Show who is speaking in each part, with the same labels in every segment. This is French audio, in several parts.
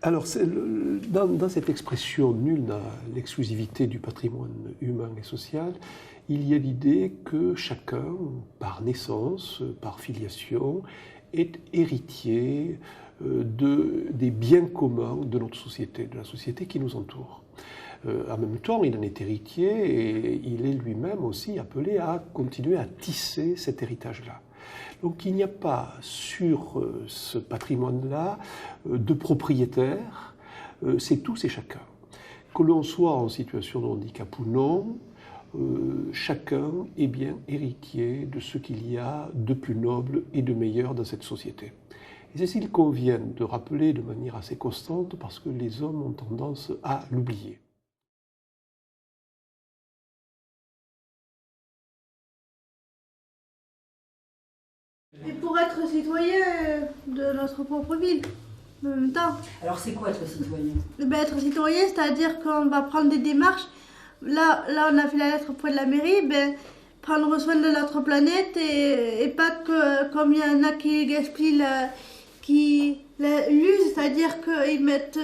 Speaker 1: Alors, dans cette expression « nul n'a l'exclusivité du patrimoine humain et social », il y a l'idée que chacun, par naissance, par filiation, est héritier des biens communs de notre société, de la société qui nous entoure. En même temps, il en est héritier et il est lui-même aussi appelé à continuer à tisser cet héritage-là. Donc il n'y a pas sur ce patrimoine-là de propriétaire, c'est tous et chacun. Que l'on soit en situation de handicap ou non, chacun est bien héritier de ce qu'il y a de plus noble et de meilleur dans cette société. Et c'est ce qu'il convient de rappeler de manière assez constante parce que les hommes ont tendance à l'oublier.
Speaker 2: Et pour être citoyen de notre propre ville, en même temps.
Speaker 3: Alors c'est quoi être citoyen?
Speaker 2: Être citoyen, c'est-à-dire qu'on va prendre des démarches. Là, on a fait la lettre auprès de la mairie, prendre soin de notre planète et pas que, comme il y en a qui gaspillent, qui l'usent, c'est-à-dire qu'ils mettent,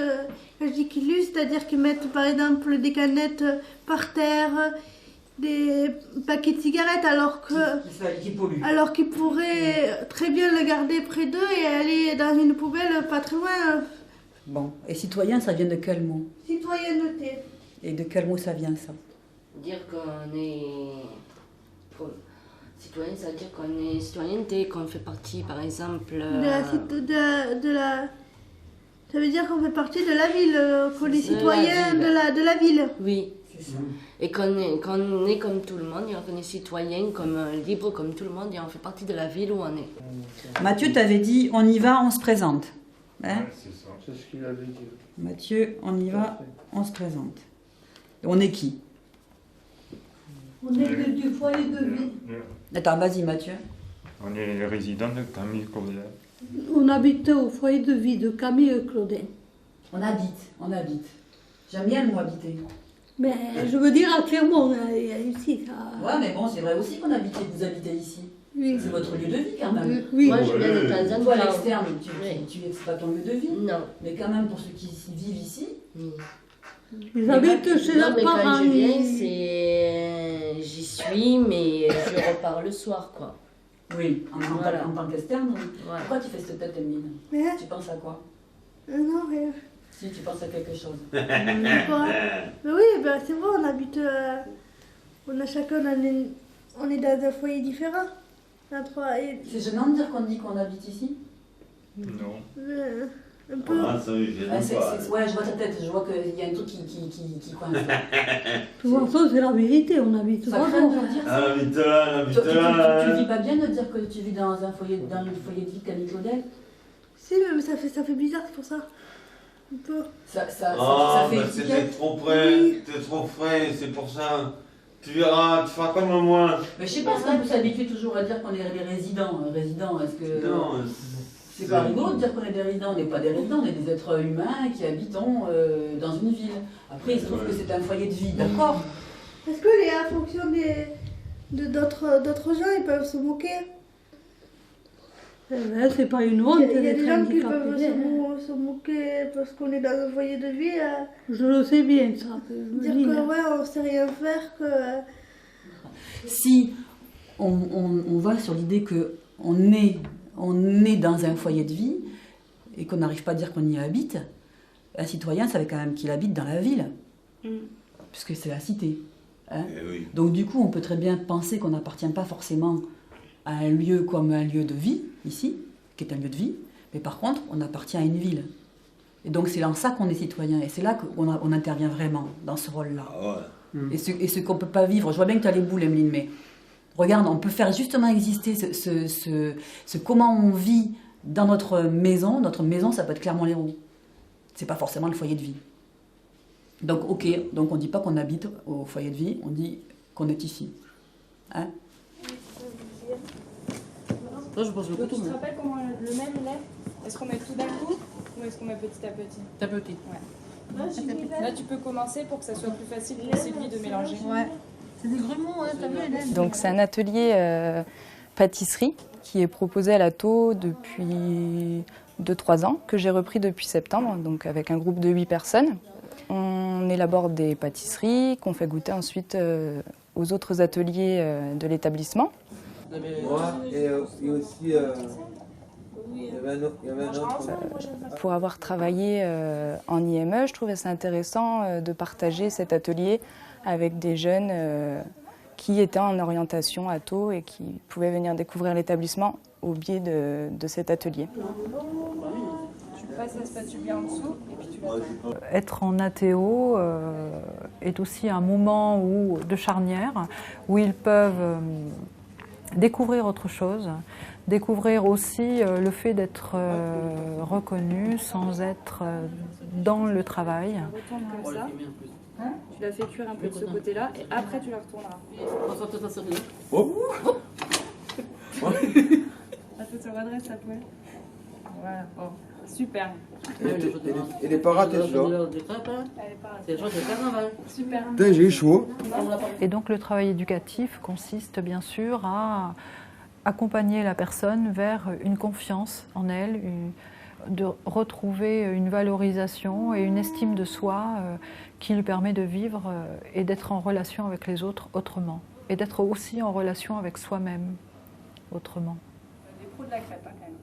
Speaker 2: je dis qu'ils l'usent, c'est-à-dire qu'ils mettent par exemple des canettes par terre, des paquets de cigarettes alors qu'ils pourraient très bien le garder près d'eux et aller dans une poubelle pas très loin.
Speaker 3: Bon, et citoyen, ça vient de quel mot?
Speaker 2: Citoyenneté.
Speaker 3: Et de quel mot ça vient, ça?
Speaker 4: Dire qu'on est citoyen, ça veut dire qu'on est citoyenneté, qu'on fait partie, par exemple...
Speaker 2: Ça veut dire qu'on fait partie de la ville, qu'on est citoyen de la ville.
Speaker 4: Oui, c'est ça. Et qu'on est comme tout le monde, et qu'on est citoyen, comme libre comme tout le monde, et on fait partie de la ville où on est.
Speaker 3: Mathieu t'avait dit, on y va, on se présente. Hein?
Speaker 5: Ouais, c'est ça.
Speaker 6: C'est ce qu'il avait dit.
Speaker 3: Mathieu, on y va, on se présente. Et on est qui?
Speaker 2: On est du foyer de vie.
Speaker 3: Attends, vas-y Mathieu.
Speaker 5: On est les résidents de Camille Claudin.
Speaker 7: On habite au foyer de vie de Camille Claudin.
Speaker 3: On habite. J'aime bien le mot habiter.
Speaker 7: Mais je veux dire à Clermont, ici.
Speaker 3: Ouais, mais bon, c'est vrai aussi vous habitez ici.
Speaker 7: Oui.
Speaker 3: C'est votre lieu de vie quand même.
Speaker 7: Oui.
Speaker 4: Moi, je viens de Tanzanie.
Speaker 3: Toi, à l'externe, c'est pas ton lieu de vie.
Speaker 4: Non.
Speaker 3: Mais quand même, pour ceux qui vivent ici.
Speaker 7: Ils habitent chez leurs parents.
Speaker 4: Quand je viens, j'y suis, mais je repars le soir, quoi.
Speaker 3: Oui, en tant qu'externe.
Speaker 4: Voilà.
Speaker 3: Pourquoi tu fais cette tête, Emeline? Tu penses à quoi?
Speaker 2: Non, rien.
Speaker 3: Si, tu penses à quelque chose.
Speaker 2: Mais oui, c'est vrai, on habite. On a chacun. On est dans un foyer différent.
Speaker 3: C'est gênant de dire qu'on dit qu'on habite ici?
Speaker 5: Non.
Speaker 2: Un peu.
Speaker 6: Ah, ça, oui,
Speaker 3: ouais, je vois ta tête, je vois qu'il y a un truc qui coince.
Speaker 7: De toute façon, c'est la vérité, on habite
Speaker 3: Ça
Speaker 7: pas
Speaker 3: craint de le dire.
Speaker 6: Ah, habite-là.
Speaker 3: Tu vis pas bien de dire que tu vis dans le foyer de vie de Camille Claudel?
Speaker 2: Si, mais ça fait bizarre, c'est pour ça. Un peu.
Speaker 3: Ça fait
Speaker 6: T'es
Speaker 3: étiquette.
Speaker 6: trop près, c'est pour ça. Tu verras, tu feras comme moi.
Speaker 3: Mais je sais pas, est-ce qu'on peut s'habituer toujours à dire qu'on est les résidents? Résidents, est-ce que...
Speaker 6: Non,
Speaker 3: c'est pas rigolo de dire qu'on est des résidents, on n'est pas des résidents, on est des êtres humains qui habitons dans une ville. Après, il se trouve que c'est un foyer de vie, d'accord?
Speaker 2: Parce que en fonction d'autres gens, ils peuvent se moquer.
Speaker 7: C'est pas une honte.
Speaker 2: Il y a des gens qui
Speaker 7: handicapé.
Speaker 2: peuvent se moquer parce qu'on est dans un foyer de vie.
Speaker 7: Je le sais bien, ça.
Speaker 2: Dire que ouais, on sait rien faire, que...
Speaker 3: Si on va sur l'idée qu'on est dans un foyer de vie et qu'on n'arrive pas à dire qu'on y habite, un citoyen savait quand même qu'il habite dans la ville, puisque c'est la cité. Hein.
Speaker 6: Oui.
Speaker 3: Donc du coup, on peut très bien penser qu'on n'appartient pas forcément à un lieu comme un lieu de vie, ici, qui est un lieu de vie, mais par contre, on appartient à une ville. Et donc c'est en ça qu'on est citoyen, et c'est là qu'on intervient vraiment, dans ce rôle-là.
Speaker 6: Ah ouais.
Speaker 3: Et ce qu'on ne peut pas vivre, je vois bien que tu as les boules, Emeline, mais regarde, on peut faire justement exister ce comment on vit dans notre maison. Notre maison, ça peut être Clermont-Lérault. C'est pas forcément le foyer de vie. Donc, ok, donc on ne dit pas qu'on habite au foyer de vie, on dit qu'on est ici. Hein?
Speaker 4: Moi, je pense beaucoup.
Speaker 8: Tu te rappelles comment le même lait? Est-ce qu'on met tout d'un coup ou est-ce qu'on met petit à petit?
Speaker 4: Petit à petit.
Speaker 8: Ouais. Là, tu peux commencer pour que ça soit plus facile pour Sylvie de mélanger.
Speaker 7: Ouais. C'est des grumeaux, hein, t'as vu, Hélène?
Speaker 8: Donc, c'est un atelier pâtisserie qui est proposé à la TO depuis
Speaker 9: 2-3 ans, que j'ai repris depuis septembre, donc avec un groupe de 8 personnes. On élabore des pâtisseries qu'on fait goûter ensuite aux autres ateliers de l'établissement.
Speaker 6: Moi, et aussi, il y avait un autre.
Speaker 9: Pour avoir travaillé en IME, je trouvais ça intéressant de partager cet atelier avec des jeunes qui étaient en orientation ado et qui pouvaient venir découvrir l'établissement au biais de cet atelier.
Speaker 8: Tu passes la spatule en dessous et puis tu la...
Speaker 10: Être en ATO est aussi un moment de charnière où ils peuvent découvrir autre chose, découvrir aussi le fait d'être reconnu sans être dans le travail.
Speaker 8: Retourne comme ça. Tu la fais cuire un peu de ce côté-là et après tu la retourneras. Attends, tu redresses la poêle. Voilà, bon. Super.
Speaker 6: Elle est pas ratée, ça.
Speaker 8: Super.
Speaker 6: J'ai chaud.
Speaker 10: Et donc le travail éducatif consiste bien sûr à accompagner la personne vers une confiance en elle, de retrouver une valorisation et une estime de soi qui lui permet de vivre et d'être en relation avec les autres autrement. Et d'être aussi en relation avec soi-même autrement.
Speaker 8: Des pros de la crêpe, hein, quand même.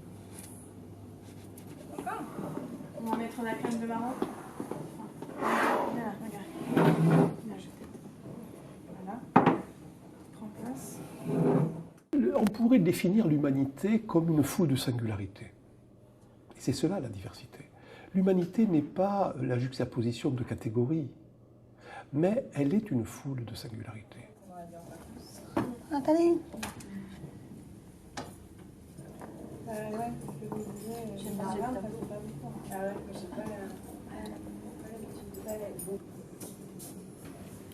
Speaker 8: D'accord. On va mettre la crème de marron. Là, regarde. Là, voilà. Prends place.
Speaker 1: On pourrait définir l'humanité comme une foule de singularités. Et c'est cela la diversité. L'humanité n'est pas la juxtaposition de catégories, mais elle est une foule de singularités.
Speaker 2: Attendez.
Speaker 8: Ouais, j'aime bien. Ah ouais, j'ai pas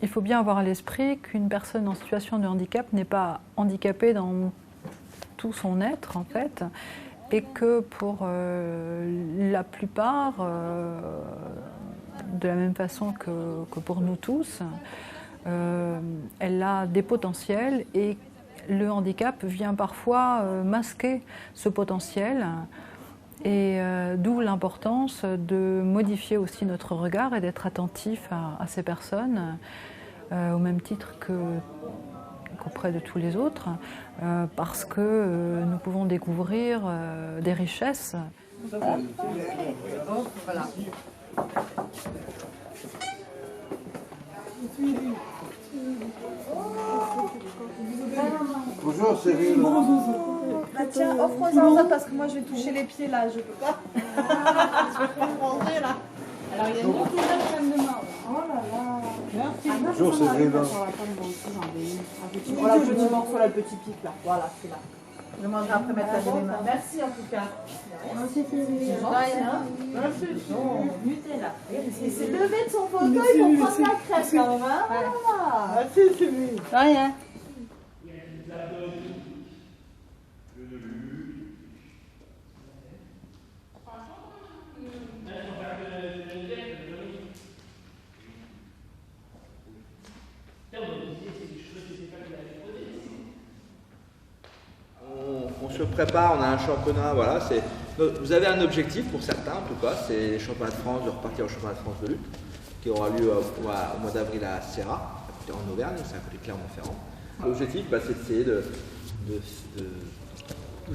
Speaker 10: Il faut bien avoir à l'esprit qu'une personne en situation de handicap n'est pas handicapée dans tout son être, en fait, et que pour la plupart, de la même façon que pour nous tous, elle a des potentiels et le handicap vient parfois masquer ce potentiel. Et d'où l'importance de modifier aussi notre regard et d'être attentif à ces personnes, au même titre qu'auprès de tous les autres, parce que nous pouvons découvrir des richesses.
Speaker 3: Voilà.
Speaker 6: Bonjour, Cyril.
Speaker 2: Bah tiens, offre-en ça parce que moi je vais toucher les pieds là, je peux pas. Je peux pas manger là.
Speaker 8: Alors il y a une autre crème de marron. Oh là là. Merci.
Speaker 6: Bonjour, Cyril.
Speaker 2: Voilà le petit morceau là, le petit pic là. Voilà, c'est là. Je mangerai après mettre la main. Merci en tout cas. Merci Cyril. Merci. Nutella. Il s'est levé de son fauteuil pour prendre la crème quand même. Hein. Merci Cyril. Rien.
Speaker 11: On se prépare, on a un championnat, voilà, vous avez un objectif pour certains en tout cas, c'est les championnats de France, de repartir au championnat de France de lutte, qui aura lieu au mois d'avril à Serra, en Auvergne, c'est à côté de Clermont-Ferrand. L'objectif, c'est d'essayer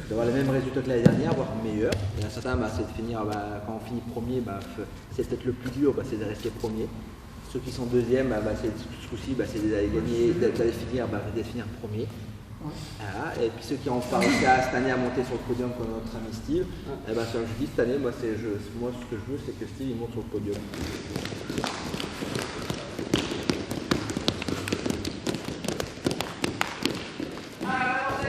Speaker 11: d'avoir les mêmes résultats que l'année dernière, voire meilleurs. Il y en a certains, c'est de finir, quand on finit premier, c'est peut-être le plus dur, c'est de rester premier. Ceux qui sont deuxièmes, ce coup-ci, c'est d'aller gagner, d'aller finir premier. Voilà. Et puis ceux qui ont pas réussi cette année à monter sur le podium comme notre ami Steve, comme je dis, cette année, moi ce que je veux, c'est que Steve il monte sur le podium.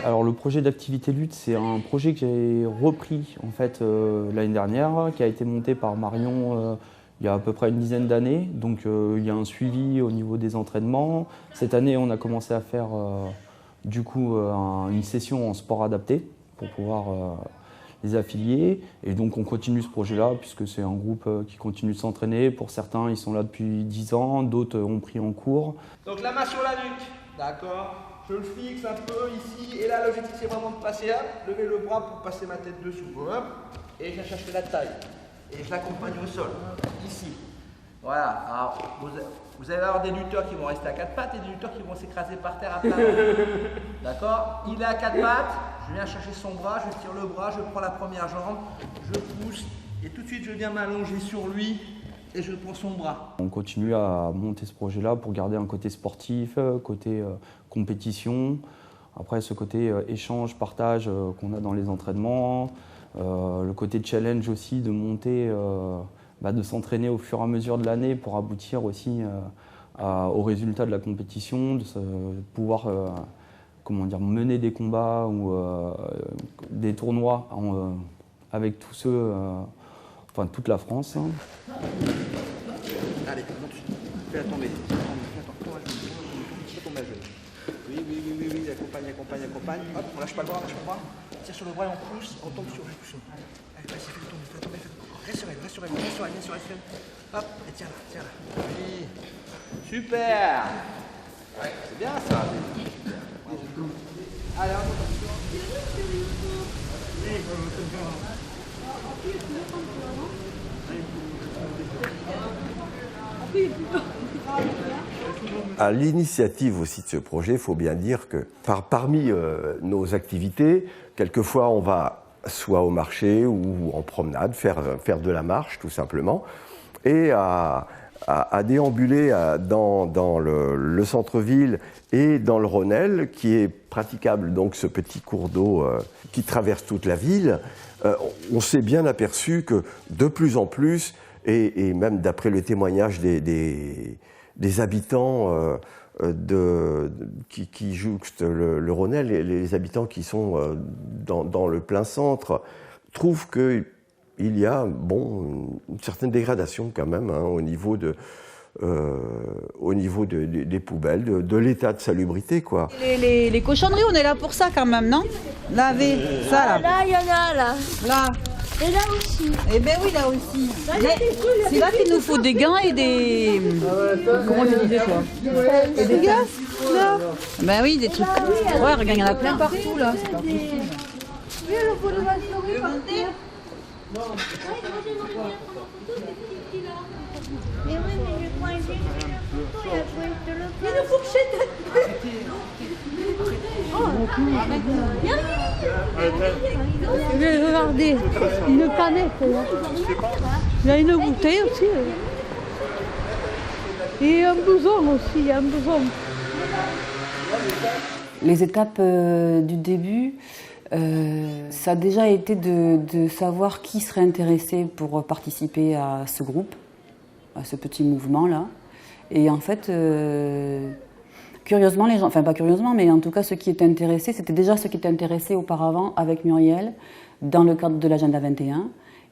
Speaker 12: Alors le projet d'activité lutte, c'est un projet que j'ai repris en fait l'année dernière, qui a été monté par Marion il y a à peu près une dizaine d'années. Donc il y a un suivi au niveau des entraînements. Cette année, on a commencé à faire du coup une session en sport adapté pour pouvoir les affilier. Et donc on continue ce projet-là puisque c'est un groupe qui continue de s'entraîner. Pour certains, ils sont là depuis 10 ans, d'autres ont pris en cours.
Speaker 11: Donc la main sur la nuque, d'accord. Je le fixe un peu ici, et là l'objectif c'est vraiment de passer, lever le bras pour passer ma tête dessous. Hop. et je viens chercher la taille. Et je l'accompagne au sol, ici. Voilà. Alors, vous allez avoir des lutteurs qui vont rester à 4 pattes et des lutteurs qui vont s'écraser par terre à plat. D'accord? Il est à 4 pattes, je viens chercher son bras, je tire le bras, je prends la première jambe, je pousse et tout de suite je viens m'allonger sur lui et je prends son bras.
Speaker 12: On continue à monter ce projet-là pour garder un côté sportif, côté compétition. Après, ce côté échange, partage qu'on a dans les entraînements. Le côté challenge aussi, de monter, de s'entraîner au fur et à mesure de l'année pour aboutir aussi au résultat de la compétition, de pouvoir mener des combats ou des tournois avec tous ceux, toute la France.
Speaker 11: Allez, monte, fais-la tomber. Fais tomber à genoux. Oui, accompagne. Hop, on lâche pas le bras, Tire sur le bras et on pousse, on tombe sur le pouce. Allez, vas-y, fais-la tomber. Reste sur elle. Hop, et tiens là. Oui. Super. Ouais, c'est bien ça. Allez,
Speaker 13: À l'initiative aussi de ce projet, il faut bien dire que parmi nos activités, quelquefois on va soit au marché ou en promenade, faire de la marche tout simplement, et à déambuler dans le centre-ville et dans le Rhônel, qui est praticable, donc ce petit cours d'eau qui traverse toute la ville. On s'est bien aperçu que de plus en plus, et même d'après le témoignage des habitants qui jouxtent le Rhônel, les habitants qui sont dans le plein centre, trouvent qu'il y a une certaine dégradation quand même au niveau des poubelles, de l'état de salubrité, quoi.
Speaker 14: Les cochonneries, on est là pour ça quand même, non? Laver, ça là.
Speaker 2: Là, il y en a là.
Speaker 14: Là.
Speaker 2: Et là aussi.
Speaker 14: Eh ben oui, là aussi. C'est là qu'il nous faut des gants et des... Comment tu disais toi? Et des gants? Là. Ben oui, des trucs. Ouais, regarde, il y en a plein partout là. C'est pas possible.
Speaker 2: Mais oui, mais je prends une photo et après je te le fais. Il y a une fourchette.
Speaker 7: Regardez, une canette là. Il y a une bouteille aussi. Et un blouson aussi, un blouson.
Speaker 15: Les étapes du début, ça a déjà été de savoir qui serait intéressé pour participer à ce groupe, à ce petit mouvement-là. Et en fait, curieusement, les gens, enfin pas curieusement, mais en tout cas ceux qui étaient intéressés, c'était déjà ceux qui étaient intéressés auparavant avec Muriel dans le cadre de l'agenda 21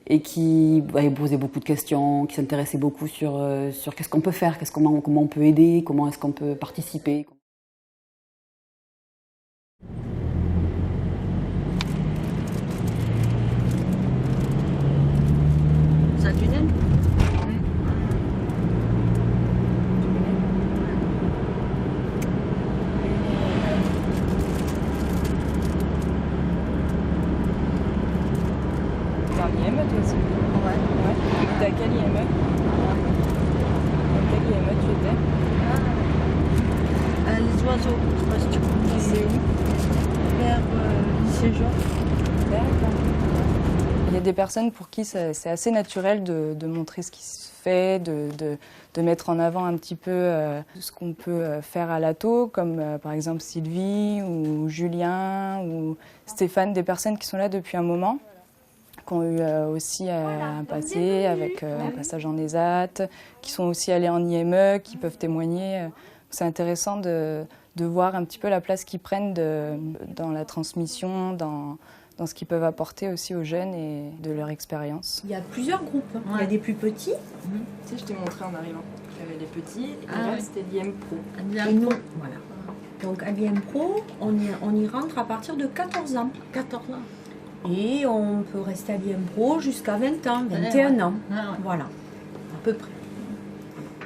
Speaker 15: et qui posaient beaucoup de questions, qui s'intéressaient beaucoup sur qu'est-ce qu'on peut faire, comment on peut aider, comment est-ce qu'on peut participer.
Speaker 14: Ça tu n'aimes?
Speaker 9: T'as un IME toi aussi? Ouais. T'as quel IME? Dans quel IME tu étais?
Speaker 2: Les oiseaux, je sais pas si tu connais.
Speaker 9: C'est où?
Speaker 2: Vers lycée Jean.
Speaker 9: D'accord. Il y a des personnes pour qui c'est assez naturel de montrer ce qui se fait, de mettre en avant un petit peu ce qu'on peut faire à l'ATO, comme par exemple Sylvie ou Julien ou Stéphane, des personnes qui sont là depuis un moment, qui ont eu aussi un passé avec un passage en ESAT, qui sont aussi allés en IME, qui peuvent témoigner. C'est intéressant de voir un petit peu la place qu'ils prennent dans la transmission, dans ce qu'ils peuvent apporter aussi aux jeunes et de leur expérience.
Speaker 16: Il y a plusieurs groupes. Il y a des plus petits.
Speaker 9: Tu sais, je t'ai montré en arrivant. Il y avait les petits et
Speaker 16: là,
Speaker 9: c'était l'IM Pro.
Speaker 16: Et nous, voilà. Donc à l'IM Pro, on y rentre à partir de 14 ans. 14 ans. Et on peut rester à l'IM Pro jusqu'à 20 ans, 21 ans. Voilà, à peu près.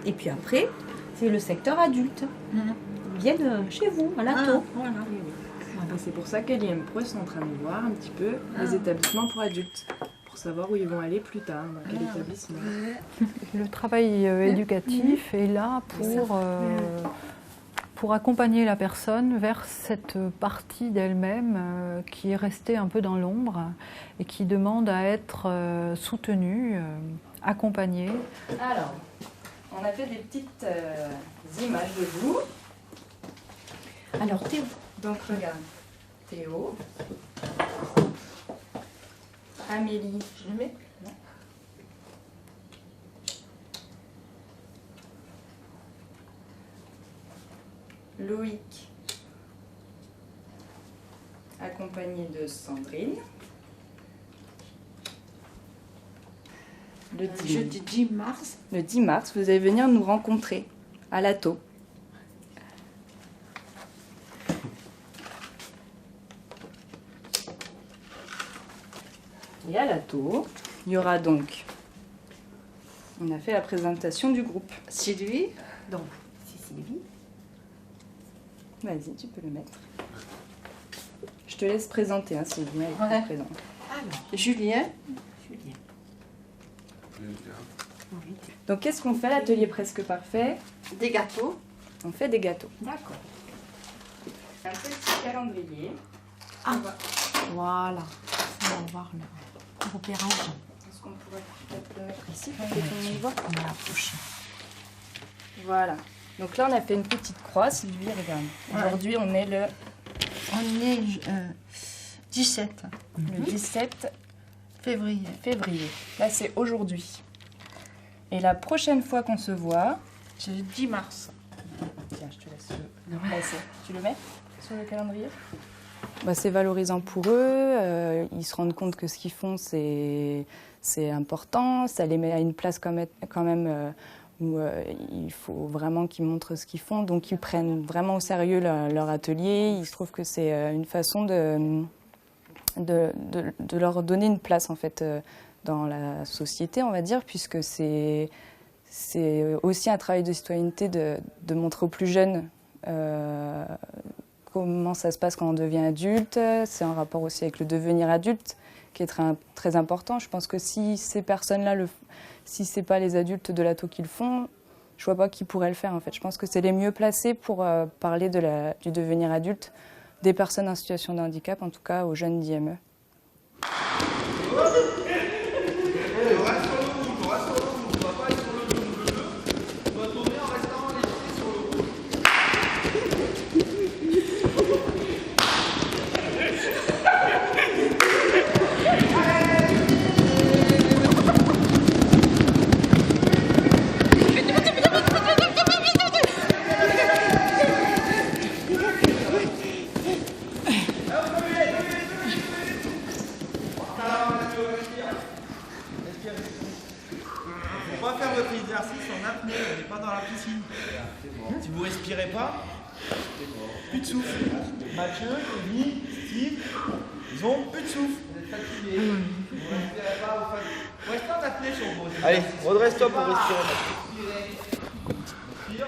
Speaker 16: Et puis après, c'est le secteur adulte. Ils viennent chez vous, à l'ATO. Voilà.
Speaker 9: C'est pour ça qu'à l'IM Pro, ils sont en train de voir un petit peu les établissements pour adultes, pour
Speaker 8: pour savoir où ils vont aller plus tard, dans quel établissement.
Speaker 10: Le travail éducatif est là pour accompagner la personne vers cette partie d'elle-même qui est restée un peu dans l'ombre et qui demande à être soutenue, accompagnée.
Speaker 9: Alors, on a fait des petites images de vous.
Speaker 16: Alors Théo.
Speaker 9: Donc regarde, Théo, Amélie, je le mets? Non. Loïc, accompagné de Sandrine. Le 10 mars. Le 10 mars, vous allez venir nous rencontrer à l'ATO. Et à l'ATO, il y aura donc, on a fait la présentation du groupe. Sylvie, donc c'est Sylvie. Vas-y, tu peux le mettre. Je te laisse présenter, hein, Sylvie, elle est présente.
Speaker 16: Alors,
Speaker 9: Julien. Donc qu'est-ce qu'on fait à l'atelier presque parfait? Des gâteaux. On fait des gâteaux.
Speaker 16: D'accord.
Speaker 9: Un petit calendrier.
Speaker 16: Ah, voilà. On va voir le repérage.
Speaker 9: Est-ce qu'on pourrait peut-être le mettre ici pour que tout le monde voit?
Speaker 16: On va la coucher.
Speaker 9: Voilà. Donc là, on a fait une petite croix, Sylvie, regarde. Aujourd'hui, on est le...
Speaker 2: On est 17.
Speaker 9: Le 17 février. Là, c'est aujourd'hui. Et la prochaine fois qu'on se voit,
Speaker 2: c'est le 10 mars.
Speaker 9: Tiens, je te laisse le placer. Tu le mets sur le calendrier? C'est valorisant pour eux. Ils se rendent compte que ce qu'ils font, c'est important. Ça les met à une place quand même où il faut vraiment qu'ils montrent ce qu'ils font. Donc, ils prennent vraiment au sérieux leur atelier. Il se trouve que c'est une façon de leur donner une place, en fait, dans la société, on va dire, puisque c'est aussi un travail de citoyenneté de montrer aux plus jeunes comment ça se passe quand on devient adulte. C'est en rapport aussi avec le devenir adulte qui est très important. Je pense que si ces personnes-là, si ce n'est pas les adultes de l'ATO qui le font, je ne vois pas qui pourrait le faire, en fait. Je pense que c'est les mieux placés pour parler du devenir adulte des personnes en situation de handicap, en tout cas aux jeunes d'IME.
Speaker 17: Si vous respirez pas, plus de souffle. Mathieu, Tony, Steve, ils ont plus de souffle. Vous êtes fatigués. Vous respirez pas, vous restez en apnée sur vous. Allez, redresse-toi pour respirer.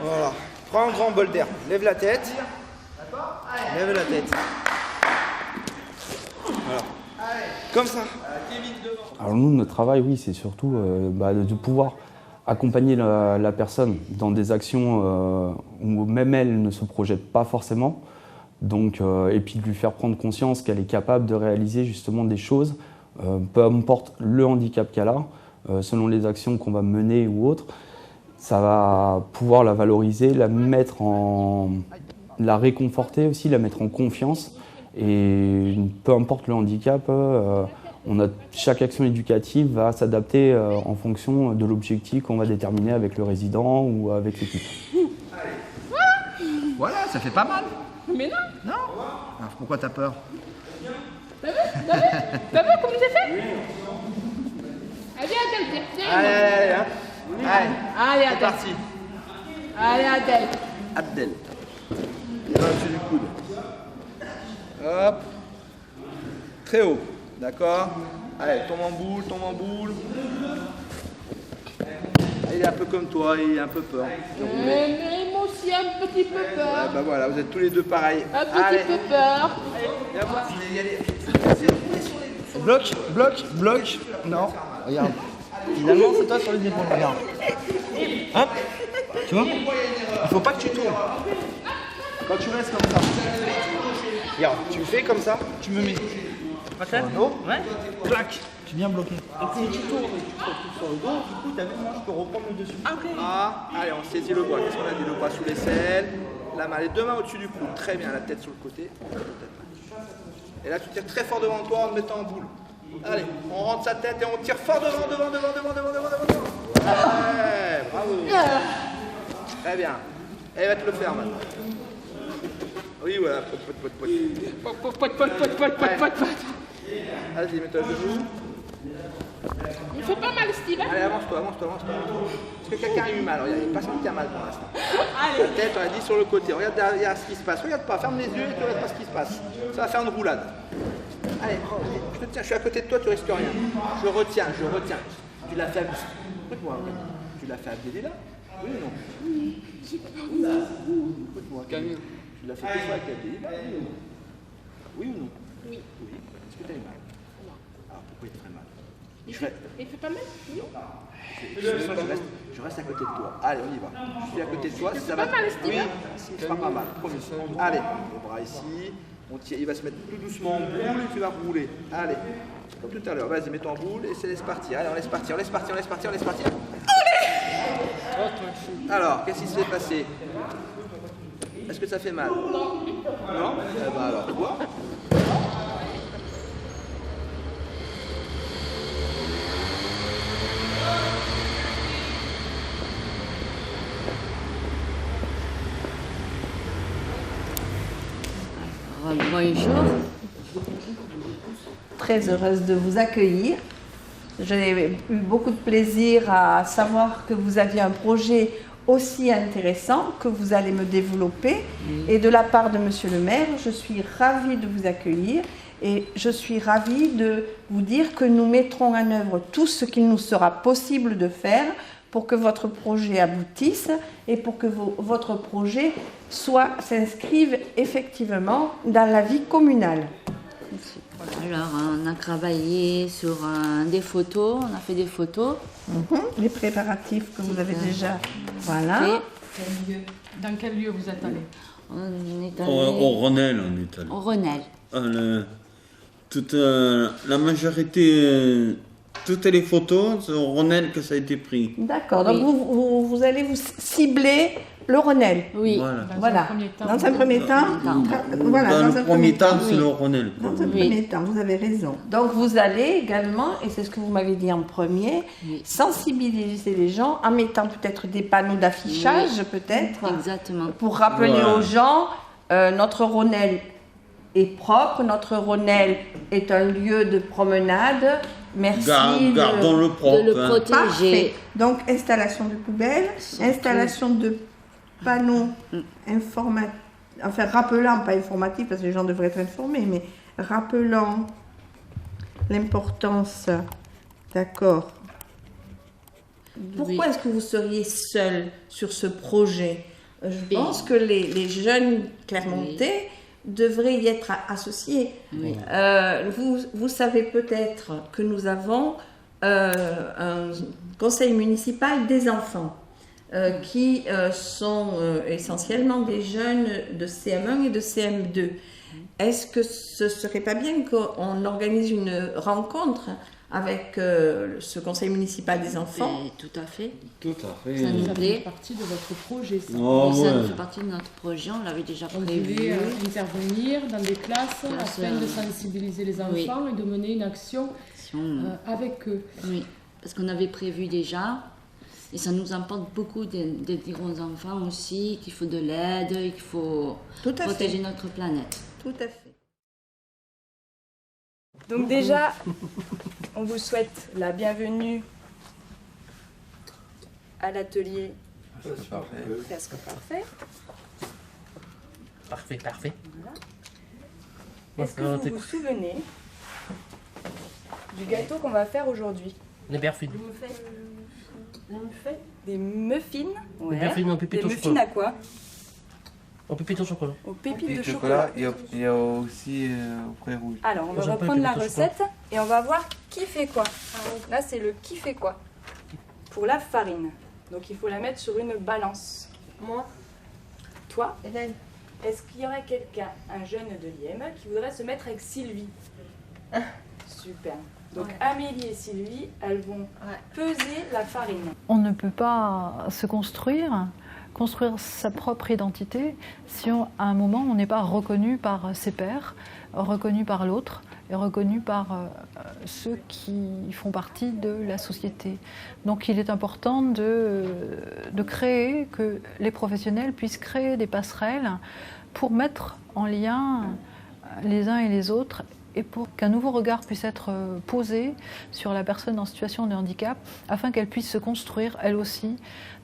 Speaker 17: Voilà. Prends un grand bol d'air. Lève la tête. Lève la tête. Voilà. Comme ça.
Speaker 12: Alors nous, notre travail, oui, c'est surtout de pouvoir accompagner la personne dans des actions où même elle ne se projette pas forcément, donc, et puis de lui faire prendre conscience qu'elle est capable de réaliser justement des choses, peu importe le handicap qu'elle a, selon les actions qu'on va mener ou autres, ça va pouvoir la valoriser, la réconforter aussi, la mettre en confiance, et peu importe le handicap, chaque action éducative va s'adapter en fonction de l'objectif qu'on va déterminer avec le résident ou avec l'équipe.
Speaker 17: Voilà, ça fait pas mal.
Speaker 16: Mais non.
Speaker 17: Non. Alors, pourquoi t'as peur?
Speaker 16: T'as vu comme j'ai fait? Allez, Adèle,
Speaker 17: allez, hein.
Speaker 16: Allez,
Speaker 17: c'est parti.
Speaker 16: Allez, Adèle.
Speaker 17: Abdel. Là, dessus du coude. Hop. Très haut. D'accord? Allez, tombe en boule. Il est un peu comme toi, il a un peu peur.
Speaker 16: Mais moi aussi un petit peu peur.
Speaker 17: Ouais, bah voilà, vous êtes tous les deux pareils.
Speaker 16: Un petit peu peur.
Speaker 17: Allez, viens voir. Bloc, bloc, bloc. Non, regarde. Finalement, c'est toi sur les épaules, regarde. Hop, tu vois? Il faut pas que tu tournes. Quand tu restes comme ça, regarde, tu fais comme ça, tu me mets sur le dos, clac, tu viens bloquer. Et si tu tournes et tu te retrouves sur le dos, du coup, t'as vu, moi, je peux reprendre le dessus. Ah, allez, on saisit le bras. Qu'est-ce qu'on a dit? Le bras sous l'aisselle, la main, les deux mains au-dessus du cou. Très bien, la tête sur le côté. Et là, tu tires très fort devant toi en te mettant en boule. Allez, on rentre sa tête et on tire fort devant. Ouais, bravo. Très bien. Et va te le faire maintenant. Oui, voilà. Vas-y, mets-toi à genoux.
Speaker 8: Il fait pas mal, Steven.
Speaker 17: Allez, avance-toi. Est-ce que quelqu'un a eu mal? Regarde, il n'y a personne qui a mal pour l'instant. La tête, on l'a dit, sur le côté. Regarde derrière ce qui se passe. Regarde pas, ferme les yeux et tu regardes pas ce qui se passe. Ça va faire une roulade. Allez, je te tiens, je suis à côté de toi, tu risques rien. Je retiens. Tu l'as fait à... Écoute-moi, tu l'as fait à Abdelila? Oui ou non? Écoute-moi, Camille. Tu l'as fait deux fois avec Abdelila? Oui ou non? Oui. Est-ce que tu as eu mal? Non. Alors pourquoi il te ferait mal?
Speaker 8: Il fait pas mal? Oui.
Speaker 17: Je reste à côté de toi. Allez, on y va. Je suis à côté de toi. Ça va. Oui, il fera pas mal. Promis. Allez, le bras ici. Il va se mettre tout doucement en boule et tu vas rouler. Allez, comme tout à l'heure. Vas-y, mets-toi en boule et laisse partir. Allez, on laisse partir. Alors, qu'est-ce qui s'est passé? Est-ce que ça fait mal? Non. Non? Eh ben alors, quoi?
Speaker 18: Bonjour. Très heureuse de vous accueillir. J'ai eu beaucoup de plaisir à savoir que vous aviez un projet aussi intéressant que vous allez me développer. Et de la part de Monsieur le maire, je suis ravie de vous accueillir et je suis ravie de vous dire que nous mettrons en œuvre tout ce qu'il nous sera possible de faire pour que votre projet aboutisse et pour que votre projet s'inscrive effectivement dans la vie communale.
Speaker 4: Alors, on a travaillé sur des photos, on a fait des photos.
Speaker 18: Les préparatifs que vous avez déjà. Voilà.
Speaker 8: Dans quel lieu vous êtes allé?
Speaker 4: On est allé...
Speaker 5: Au Ronel, on est allé.
Speaker 4: Au Ronel.
Speaker 5: Toute la majorité... Toutes les photos, c'est au Ronel que ça a été pris.
Speaker 18: D'accord, donc vous allez vous cibler le Ronel.
Speaker 4: Oui.
Speaker 18: Voilà. Dans un premier temps,
Speaker 5: c'est le Ronel.
Speaker 18: Dans un premier temps, vous avez raison. Donc vous allez également, et c'est ce que vous m'avez dit en premier, sensibiliser les gens en mettant peut-être des panneaux d'affichage, peut-être.
Speaker 4: Exactement.
Speaker 18: Pour rappeler aux gens, notre Ronel est propre, notre Ronel est un lieu de promenade. Merci
Speaker 5: Gardons-le propre.
Speaker 4: De le protéger.
Speaker 18: Parfait. Donc, installation de poubelles, installation de panneaux informatifs, enfin rappelant, pas informatifs parce que les gens devraient être informés, mais rappelant l'importance, d'accord. Pourquoi est-ce que vous seriez seul sur ce projet? Je pense que les jeunes Clermontais devraient y être associés.
Speaker 4: Oui.
Speaker 18: Vous savez peut-être que nous avons un conseil municipal des enfants qui sont essentiellement des jeunes de CM1 et de CM2. Est-ce que ce ne serait pas bien qu'on organise une rencontre avec ce conseil municipal des enfants?
Speaker 4: Tout à fait.
Speaker 5: Tout à fait.
Speaker 4: Ça nous plaît.
Speaker 8: fait partie de votre projet, ça.
Speaker 4: Ça fait partie de notre projet, on l'avait déjà prévu.
Speaker 8: Vous voulez intervenir dans des classes afin de sensibiliser les enfants et de mener une action avec eux.
Speaker 4: Oui, parce qu'on avait prévu déjà. Et ça nous importe beaucoup de dire aux enfants aussi qu'il faut de l'aide, qu'il faut protéger notre planète.
Speaker 18: Tout à fait.
Speaker 9: Donc déjà, on vous souhaite la bienvenue à l'atelier Presque Parfait.
Speaker 19: Parfait.
Speaker 9: Voilà. Est-ce que vous vous souvenez du gâteau qu'on va faire aujourd'hui?
Speaker 19: Les muffins.
Speaker 9: Des muffins.
Speaker 19: Des muffins, mon pépito
Speaker 9: Des muffins à quoi?
Speaker 17: Aux pépites au chocolat.
Speaker 19: Aux pépites de chocolat.
Speaker 6: Il y a aussi au pré rouge.
Speaker 19: Alors, on va reprendre la recette et on va voir qui fait quoi. Donc là, c'est le qui fait quoi pour la farine. Donc, il faut la mettre sur une balance. Moi. Toi. Hélène. Est-ce qu'il y aurait quelqu'un, un jeune de l'IM, qui voudrait se mettre avec Sylvie? Super. Donc Amélie et Sylvie, elles vont peser la farine.
Speaker 10: On ne peut pas se construire sa propre identité si à un moment on n'est pas reconnu par ses pairs, reconnu par l'autre et reconnu par ceux qui font partie de la société. Donc il est important de créer, que les professionnels puissent créer des passerelles pour mettre en lien les uns et les autres et pour qu'un nouveau regard puisse être posé sur la personne en situation de handicap afin qu'elle puisse se construire elle aussi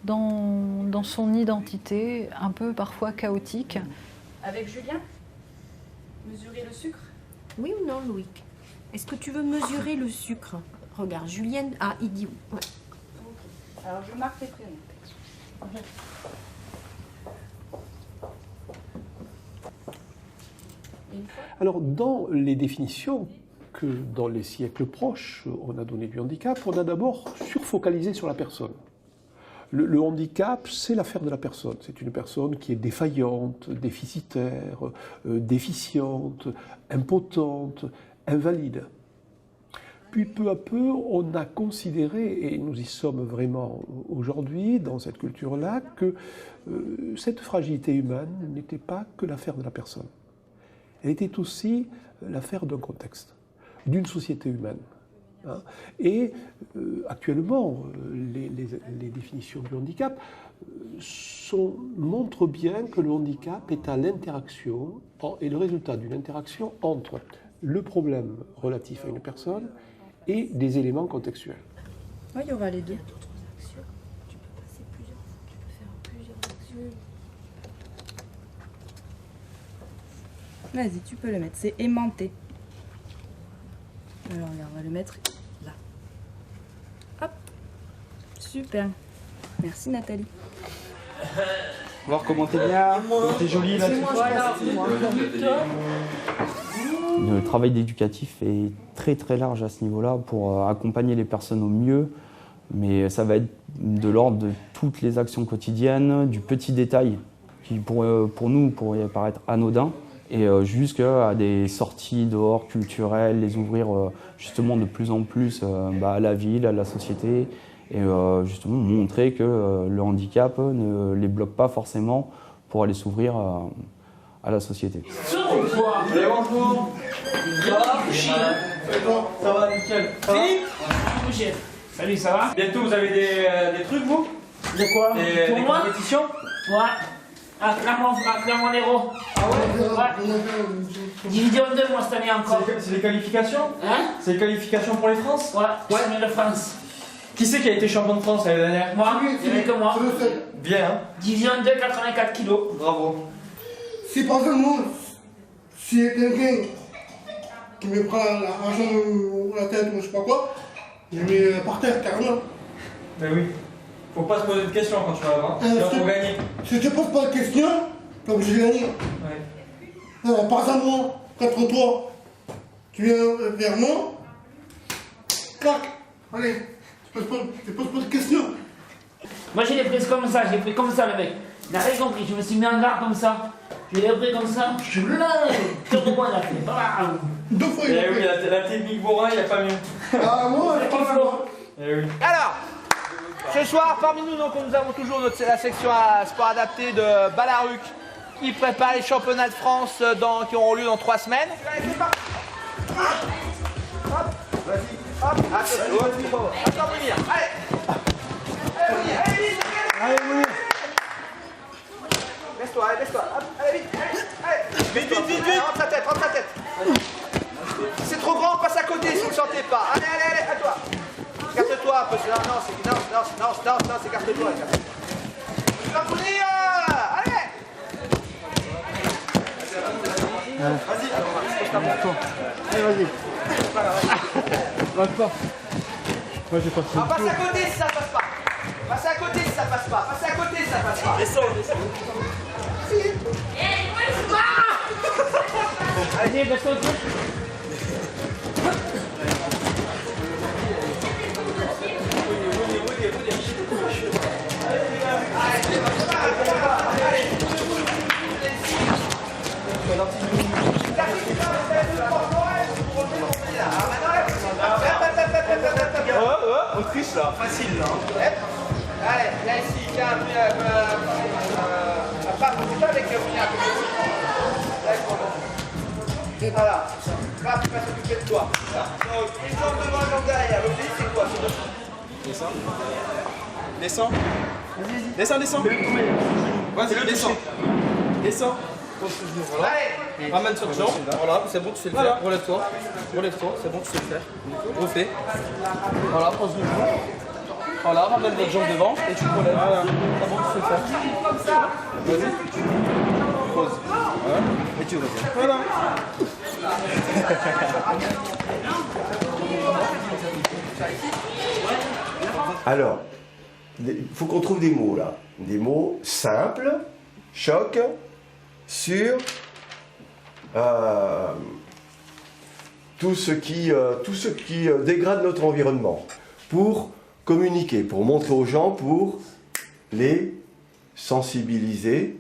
Speaker 10: dans son identité un peu parfois chaotique.
Speaker 19: Avec Julien, mesurer le sucre? Oui ou non, Loïc? Est-ce que tu veux mesurer le sucre? Regarde, Julien, il dit oui. Ouais. Alors je marque tes prénoms.
Speaker 1: Alors, dans les définitions que dans les siècles proches, on a donné du handicap, on a d'abord surfocalisé sur la personne. Le handicap, c'est l'affaire de la personne. C'est une personne qui est défaillante, déficitaire, déficiente, impotente, invalide. Puis peu à peu, on a considéré, et nous y sommes vraiment aujourd'hui, dans cette culture-là, que cette fragilité humaine n'était pas que l'affaire de la personne. Elle était aussi l'affaire d'un contexte, d'une société humaine. Et actuellement, les définitions du handicap montrent bien que le handicap est à l'interaction, et le résultat d'une interaction entre le problème relatif à une personne et des éléments contextuels.
Speaker 19: Oui, il y aura les deux. Vas-y, tu peux le mettre, c'est aimanté. Alors regarde, on va le mettre là. Hop, super. Merci Nathalie.
Speaker 17: Voir comment t'es bien, comment t'es jolie là.
Speaker 12: Le travail d'éducatif est très très large à ce niveau-là pour accompagner les personnes au mieux, mais ça va être de l'ordre de toutes les actions quotidiennes, du petit détail qui pour nous pourrait paraître anodin, et jusqu'à des sorties dehors culturelles, les ouvrir justement de plus en plus à la ville, à la société, et justement montrer que le handicap ne les bloque pas forcément pour aller s'ouvrir à la société.
Speaker 17: Allez, bonjour. Ça va, nickel. Philippe. Salut, ça va? Bientôt vous avez des trucs, vous? De quoi? Des compétitions?
Speaker 20: Ouais. À Clermont-Lérault.
Speaker 17: Ah ouais?
Speaker 20: Division 2, moi, cette année encore.
Speaker 17: C'est les qualifications? Hein? C'est les qualifications pour les France?
Speaker 20: Ouais, champion de France.
Speaker 17: Qui c'est qui a été champion de France l'année dernière?
Speaker 20: Moi, il n'y avait que moi.
Speaker 17: Bien, hein?
Speaker 20: Division 2, 84 kilos.
Speaker 17: Bravo.
Speaker 21: Si par exemple, moi, s'il y a quelqu'un qui me prend la jambe ou la tête ou je sais pas quoi, je le mets par terre carrément.
Speaker 17: Mais oui. Faut pas se poser de questions quand tu vas là-bas. Sinon, faut gagner.
Speaker 21: Si tu te poses pas de questions, donc j'ai gagné.
Speaker 17: Ouais.
Speaker 21: Alors, par exemple, moi, contre toi, tu viens vers moi, clac, allez, tu poses pas de questions.
Speaker 20: Moi, je l'ai pris comme ça, j'ai pris comme ça, le mec. Il n'a rien compris, je me suis mis en garde comme ça. Je l'ai pris comme ça, je suis là, turbo, il a fait. Bam.
Speaker 21: Deux fois, il a
Speaker 17: oui,
Speaker 21: fait.
Speaker 17: la technique bourrin, il n'y a pas mieux.
Speaker 21: Ah, moi,
Speaker 20: il faut.
Speaker 17: Oui. Alors, ce soir, parmi nous, donc, nous avons toujours la section sport adapté de Balaruc qui prépare les championnats de France qui auront lieu dans 3 semaines. Allez, c'est parti. Hop, vas-y, hop, attends, venir, allez. Allez, vite, allez, vite. Laisse-toi, hop, allez, vite, allez. Vite. Rentre ta tête. C'est trop grand, passe à côté si vous ne le sentez pas. Allez, à toi. Écarte-toi un peu, non, écarte-toi. Tu vas venir, allez. Vas-y, pose ta montre.
Speaker 21: Allez, vas-y.
Speaker 17: Passe à côté si ça passe pas. Passe à côté si ça passe pas. Descends.
Speaker 20: Allez, laisse-toi.
Speaker 17: On triche là, facile là. Allez, là ici, tiens, un pas avec le pied à côté. Voilà. Là, tu vas s'occuper de toi. Donc, une jambe devant, une jambe derrière. Le pays, c'est quoi? Descends. Descends. Descends, descends. Vas-y, descends. Descends. Pose tes genoux, voilà. Ramène sur le jambe. Voilà, c'est bon, tu sais le faire. Relève-toi. Relève-toi, c'est bon, tu sais le faire. Refais. Voilà, pose le genou. Voilà, ramène votre jambe devant et tu te relèves. Voilà. C'est bon, tu sais le faire. Comme ça. Vas-y. Pose. Voilà. Et tu reviens. Voilà.
Speaker 13: Alors, il faut qu'on trouve des mots là. Des mots simples, choc, sur tout ce qui dégrade notre environnement, pour communiquer, pour montrer aux gens, pour les sensibiliser,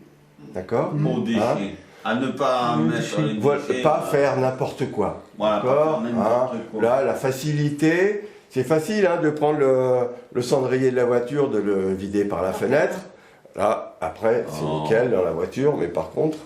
Speaker 13: d'accord,
Speaker 5: Aux déchets. À ne pas mettre les déchets.
Speaker 13: Pas faire n'importe quoi.
Speaker 5: Voilà,
Speaker 13: d'accord,
Speaker 5: pas faire n'importe quoi.
Speaker 13: Là, la facilité, c'est facile de prendre le cendrier de la voiture, de le vider par la fenêtre. Là, après, c'est nickel dans la voiture, mais par contre,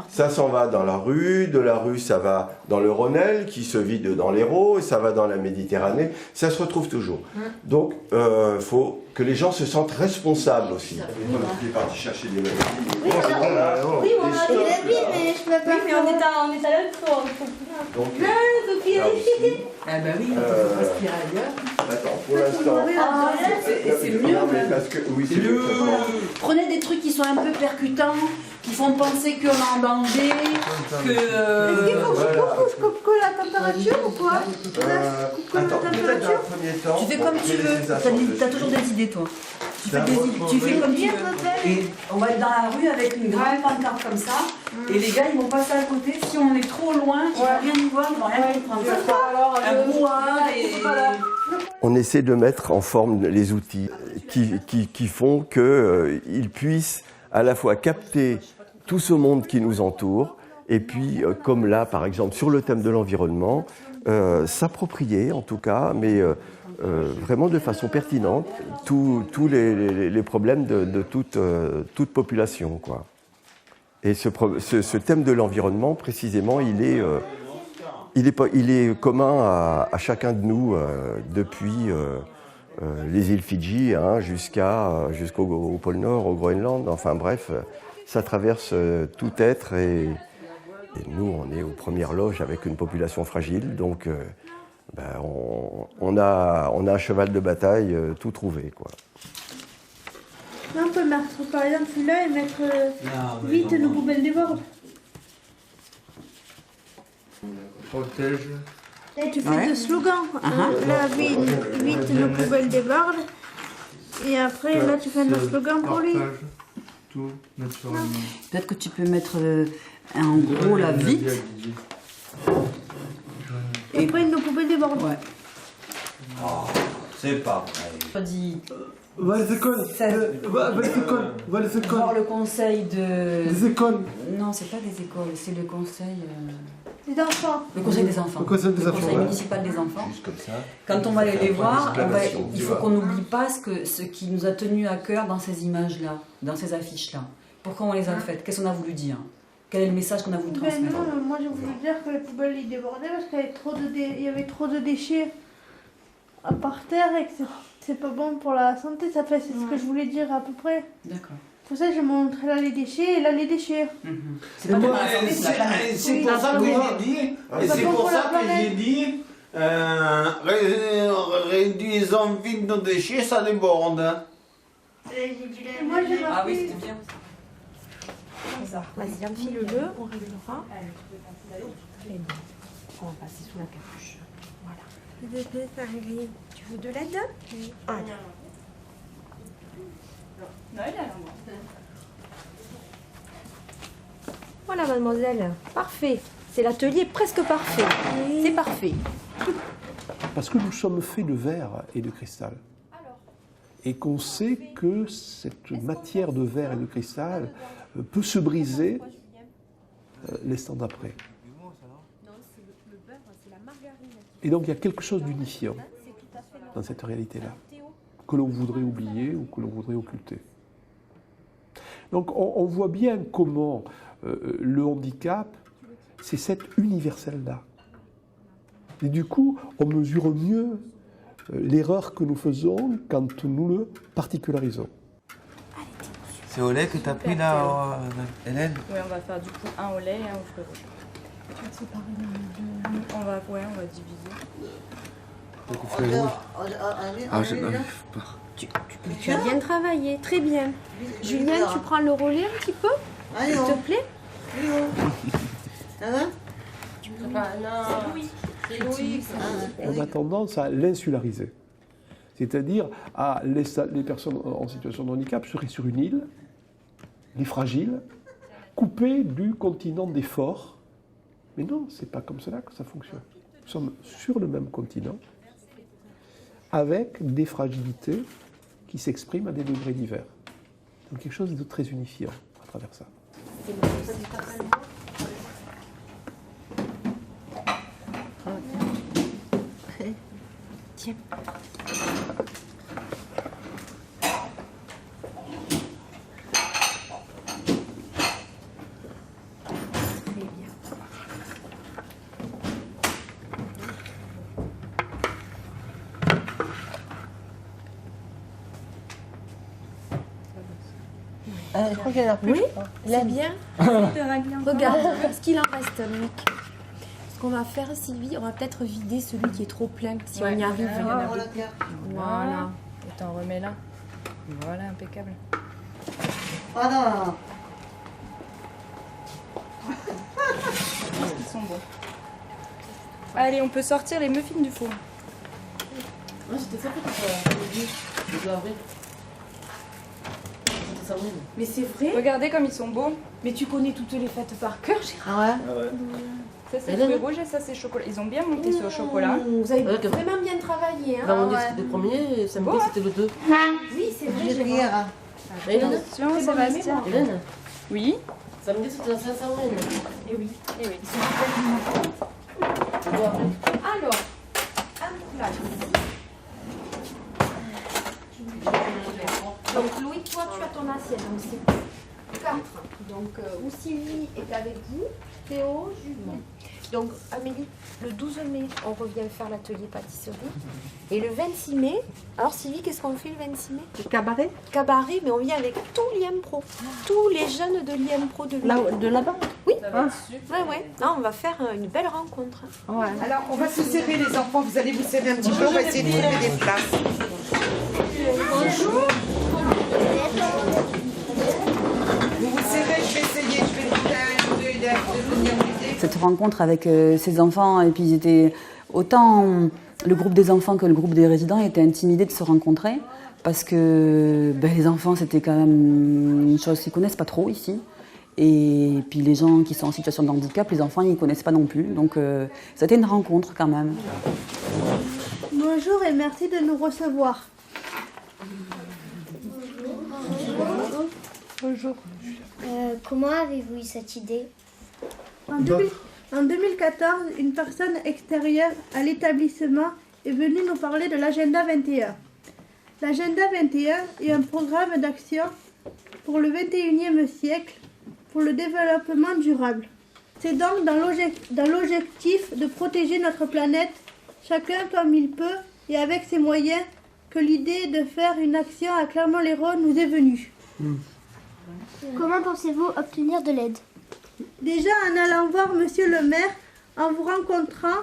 Speaker 13: ça s'en va dans la rue, de la rue, ça va dans le Rhônel, qui se vide dans l'Hérault, et ça va dans la Méditerranée, ça se retrouve toujours. Donc, il faut que les gens se sentent responsables aussi. On est parti chercher des magazines.
Speaker 2: Oui, on a des habits, mais je peux pas.
Speaker 19: Oui, mais on est à l'autre tour.
Speaker 13: Donc,
Speaker 14: Ah bah oui, on peut respirer ailleurs.
Speaker 13: Attends, pour l'instant...
Speaker 14: C'est mieux.
Speaker 13: Parce que, oui, c'est
Speaker 14: mieux. Prenez des trucs qui sont un peu percutants, qui font penser qu'on est en danger, que...
Speaker 2: Est-ce qu'il faut que je coupe la température ou quoi?
Speaker 13: Attends, peut-être dans un premier temps...
Speaker 14: Tu fais comme tu veux, t'as toujours des idées toi. Tu fais comme tu veux. Et on va être dans la rue avec une grande pancarte comme ça, et les gars ils vont passer à côté. Si on est trop loin, ils vont rien y voir, ils vont rien comprendre. Un brouhaha et...
Speaker 13: On essaie de mettre en forme les outils qui font qu'ils puissent à la fois capter tout ce monde qui nous entoure, et puis, comme là, par exemple, sur le thème de l'environnement, s'approprier, en tout cas, mais vraiment de façon pertinente, tous les problèmes de toute population, quoi. Et ce thème de l'environnement, précisément, il est commun à chacun de nous depuis les îles Fidji jusqu'au pôle Nord, au Groenland, enfin bref, ça traverse tout être et nous on est aux premières loges avec une population fragile, donc on a un cheval de bataille tout trouvé, quoi.
Speaker 2: Là, on peut mettre par exemple celui-là et mettre vite nos poubelles débordent.
Speaker 17: Protège.
Speaker 2: Là, tu fais deux slogans. Là, vite nos poubelles débordent. Et après, là, tu fais un autre slogan pour lui.
Speaker 17: Tout naturellement.
Speaker 14: Peut-être que tu peux mettre en gros la vite.
Speaker 2: Et après, nos poubelles débordent.
Speaker 14: Ouais.
Speaker 5: Oh, c'est pas vrai.
Speaker 21: Va les écoles. Va les écoles.
Speaker 14: Voir le conseil de...
Speaker 21: Des écoles.
Speaker 14: Non, c'est pas des écoles, c'est le conseil...
Speaker 2: Des enfants.
Speaker 14: Le conseil des enfants.
Speaker 21: Le conseil des enfants.
Speaker 14: Conseil municipal des enfants.
Speaker 13: Juste comme ça.
Speaker 14: Quand on va aller les voir, il faut qu'on n'oublie pas ce qui nous a tenu à cœur dans ces images-là, dans ces affiches-là. Pourquoi on les a faites? Qu'est-ce qu'on a voulu dire? Quel est le message qu'on a voulu transmettre?
Speaker 2: Non, moi j'ai voulu dire que les poubelles ils débordaient parce qu'il y avait trop de déchets par terre et que c'est pas bon pour la santé. C'est ce que je voulais dire à peu près.
Speaker 14: D'accord.
Speaker 2: Pour ça j'ai montré là les déchets et là les déchets.
Speaker 5: C'est pour ça que j'ai dit, et c'est pour ça que j'ai dit, réduisons vite nos déchets, ça déborde.
Speaker 2: Moi j'ai marqué...
Speaker 14: Ah oui, c'était bien.
Speaker 16: Vas-y, enfile-le, on réglera. On va passer sous la capuche. Voilà. Tu veux de l'aide? Ah,
Speaker 19: Non, il a la main.
Speaker 16: Voilà, mademoiselle. Parfait. C'est l'atelier presque parfait. C'est parfait.
Speaker 1: Parce que nous sommes faits de verre et de cristal. Et qu'on sait que cette matière de verre et de cristal peut se briser l'instant d'après. Et donc il y a quelque chose d'unifiant dans cette réalité-là, que l'on voudrait oublier ou que l'on voudrait occulter. Donc on voit bien comment le handicap, c'est cet universel-là. Et du coup, on mesure mieux l'erreur que nous faisons quand nous le particularisons.
Speaker 6: C'est au lait que tu as pris là, Hélène?
Speaker 19: Oui, on va faire du coup un au lait et un au fruits rouges. On va diviser.
Speaker 6: Je n'arrive pas.
Speaker 16: Tu as bien travaillé, très bien. Julien, tu prends le relais un petit peu, s'il te plaît?
Speaker 1: On a tendance à l'insulariser. C'est-à-dire, les personnes en situation de handicap seraient sur une île, les fragiles, coupées du continent des forts. Mais non, c'est pas comme cela que ça fonctionne. Nous sommes sur le même continent, avec des fragilités qui s'expriment à des degrés divers. Donc quelque chose de très unifiant à travers ça.
Speaker 16: Tiens.
Speaker 18: Je crois qu'il y en a plus.
Speaker 16: Oui, c'est bien. Regarde, ce qu'il en reste, Loïc. Ce qu'on va faire, Sylvie, on va peut-être vider celui qui est trop plein, si on y arrive.
Speaker 19: Voilà. Et t'en remets là. Voilà, impeccable.
Speaker 18: Voilà.
Speaker 19: Ils sont bons. Allez, on peut sortir les muffins du four.
Speaker 3: Ouais, c'était ça que
Speaker 16: Mais c'est vrai.
Speaker 19: Regardez comme ils sont beaux.
Speaker 16: Mais tu connais toutes les fêtes par cœur, Gérard.
Speaker 18: Ah ouais.
Speaker 19: Ça c'est fruits rouges et ça c'est chocolat. Ils ont bien monté sur le chocolat.
Speaker 16: Vous avez vraiment bien travaillé. Hein.
Speaker 3: On dit que c'était le premier et samedi c'était le 2.
Speaker 16: Oui, c'est vrai, Gérard.
Speaker 19: Attention, Sébastien.
Speaker 3: Hélène.
Speaker 19: Oui.
Speaker 3: Samedi c'était la Saint-Samuel.
Speaker 16: Eh oui.
Speaker 19: Eh oui.
Speaker 16: Alors, un plat. Donc Louis, toi tu as ton assiette, donc c'est 4. Donc où Sylvie est avec vous, Théo, Julien. Donc Amélie, le 12 mai, on revient faire l'atelier pâtisserie. Et le 26 mai, alors Sylvie, qu'est-ce qu'on fait le 26 mai?
Speaker 18: Le cabaret.
Speaker 16: Cabaret, mais on vient avec tout l'IMPRO. Tous les jeunes de l'IMPRO de
Speaker 18: là-bas.
Speaker 16: Oui. Ouais. Non, on va faire une belle rencontre.
Speaker 18: Ouais.
Speaker 22: Alors on va se serrer les enfants, vous allez vous serrer un petit peu, on va essayer de trouver des places.
Speaker 16: Bonjour.
Speaker 22: Vous vous serrez, je vais essayer, je vais vous dire.
Speaker 15: Cette rencontre avec ces enfants, et puis ils étaient autant le groupe des enfants que le groupe des résidents étaient intimidés de se rencontrer parce que les enfants c'était quand même une chose qu'ils connaissent pas trop ici. Et puis les gens qui sont en situation de handicap, les enfants ils connaissent pas non plus. Donc c'était une rencontre quand même.
Speaker 2: Bonjour et merci de nous recevoir.
Speaker 23: Bonjour. Comment avez-vous eu cette idée?
Speaker 2: En 2014, une personne extérieure à l'établissement est venue nous parler de l'Agenda 21. L'Agenda 21 est un programme d'action pour le 21e siècle pour le développement durable. C'est donc dans l'objectif de protéger notre planète, chacun comme il peut et avec ses moyens, que l'idée de faire une action à Clermont-Lérault nous est venue.
Speaker 23: Comment pensez-vous obtenir de l'aide?
Speaker 2: Déjà en allant voir Monsieur le maire, en vous rencontrant,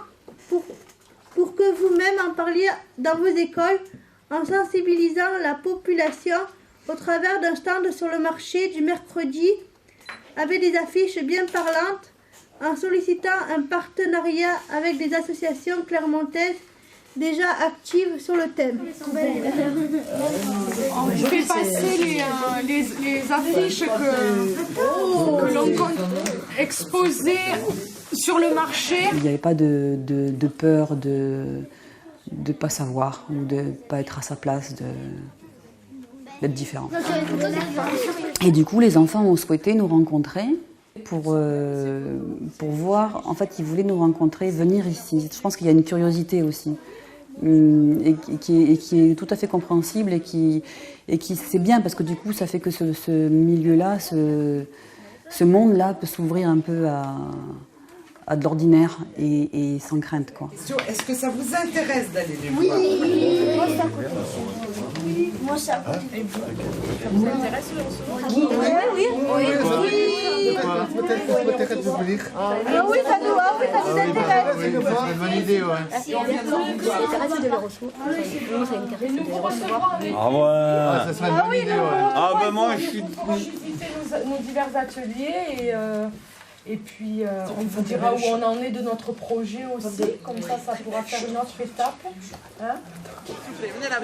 Speaker 2: pour que vous-même en parliez dans vos écoles, en sensibilisant la population au travers d'un stand sur le marché du mercredi, avec des affiches bien parlantes, en sollicitant un partenariat avec des associations clermontaises déjà active sur le thème.
Speaker 7: On fait passer les affiches que l'on compte exposer sur le marché.
Speaker 15: Il n'y avait pas de peur de ne pas savoir ou de ne pas être à sa place, d'être différent. Et du coup, les enfants ont souhaité nous rencontrer pour voir, en fait, ils voulaient nous rencontrer, venir ici. Je pense qu'il y a une curiosité aussi, et qui est tout à fait compréhensible et qui c'est bien parce que du coup, ça fait que ce milieu-là, ce monde-là peut s'ouvrir un peu à de l'ordinaire et sans crainte, quoi.
Speaker 22: Est-ce que ça vous intéresse d'aller les voir?
Speaker 23: Oui, moi ça oui, moi ça.
Speaker 19: Ça vous intéresse le recevoir?
Speaker 23: Oui.
Speaker 21: Peut-être de venir.
Speaker 23: Ah oui, ça nous intéresse.
Speaker 21: C'est une bonne idée, ouais.
Speaker 19: Si on vient ça intéresse de les recevoir. Nous, ça intéresse de les recevoir.
Speaker 5: Ah ouais.
Speaker 21: Ça serait une bonne idée, ouais.
Speaker 5: Ah ben moi je suis...
Speaker 7: Visiter nos divers ateliers et puis on vous dira où on en est de notre projet aussi. Comme ça pourra faire une autre étape. Hein?
Speaker 17: Venez là.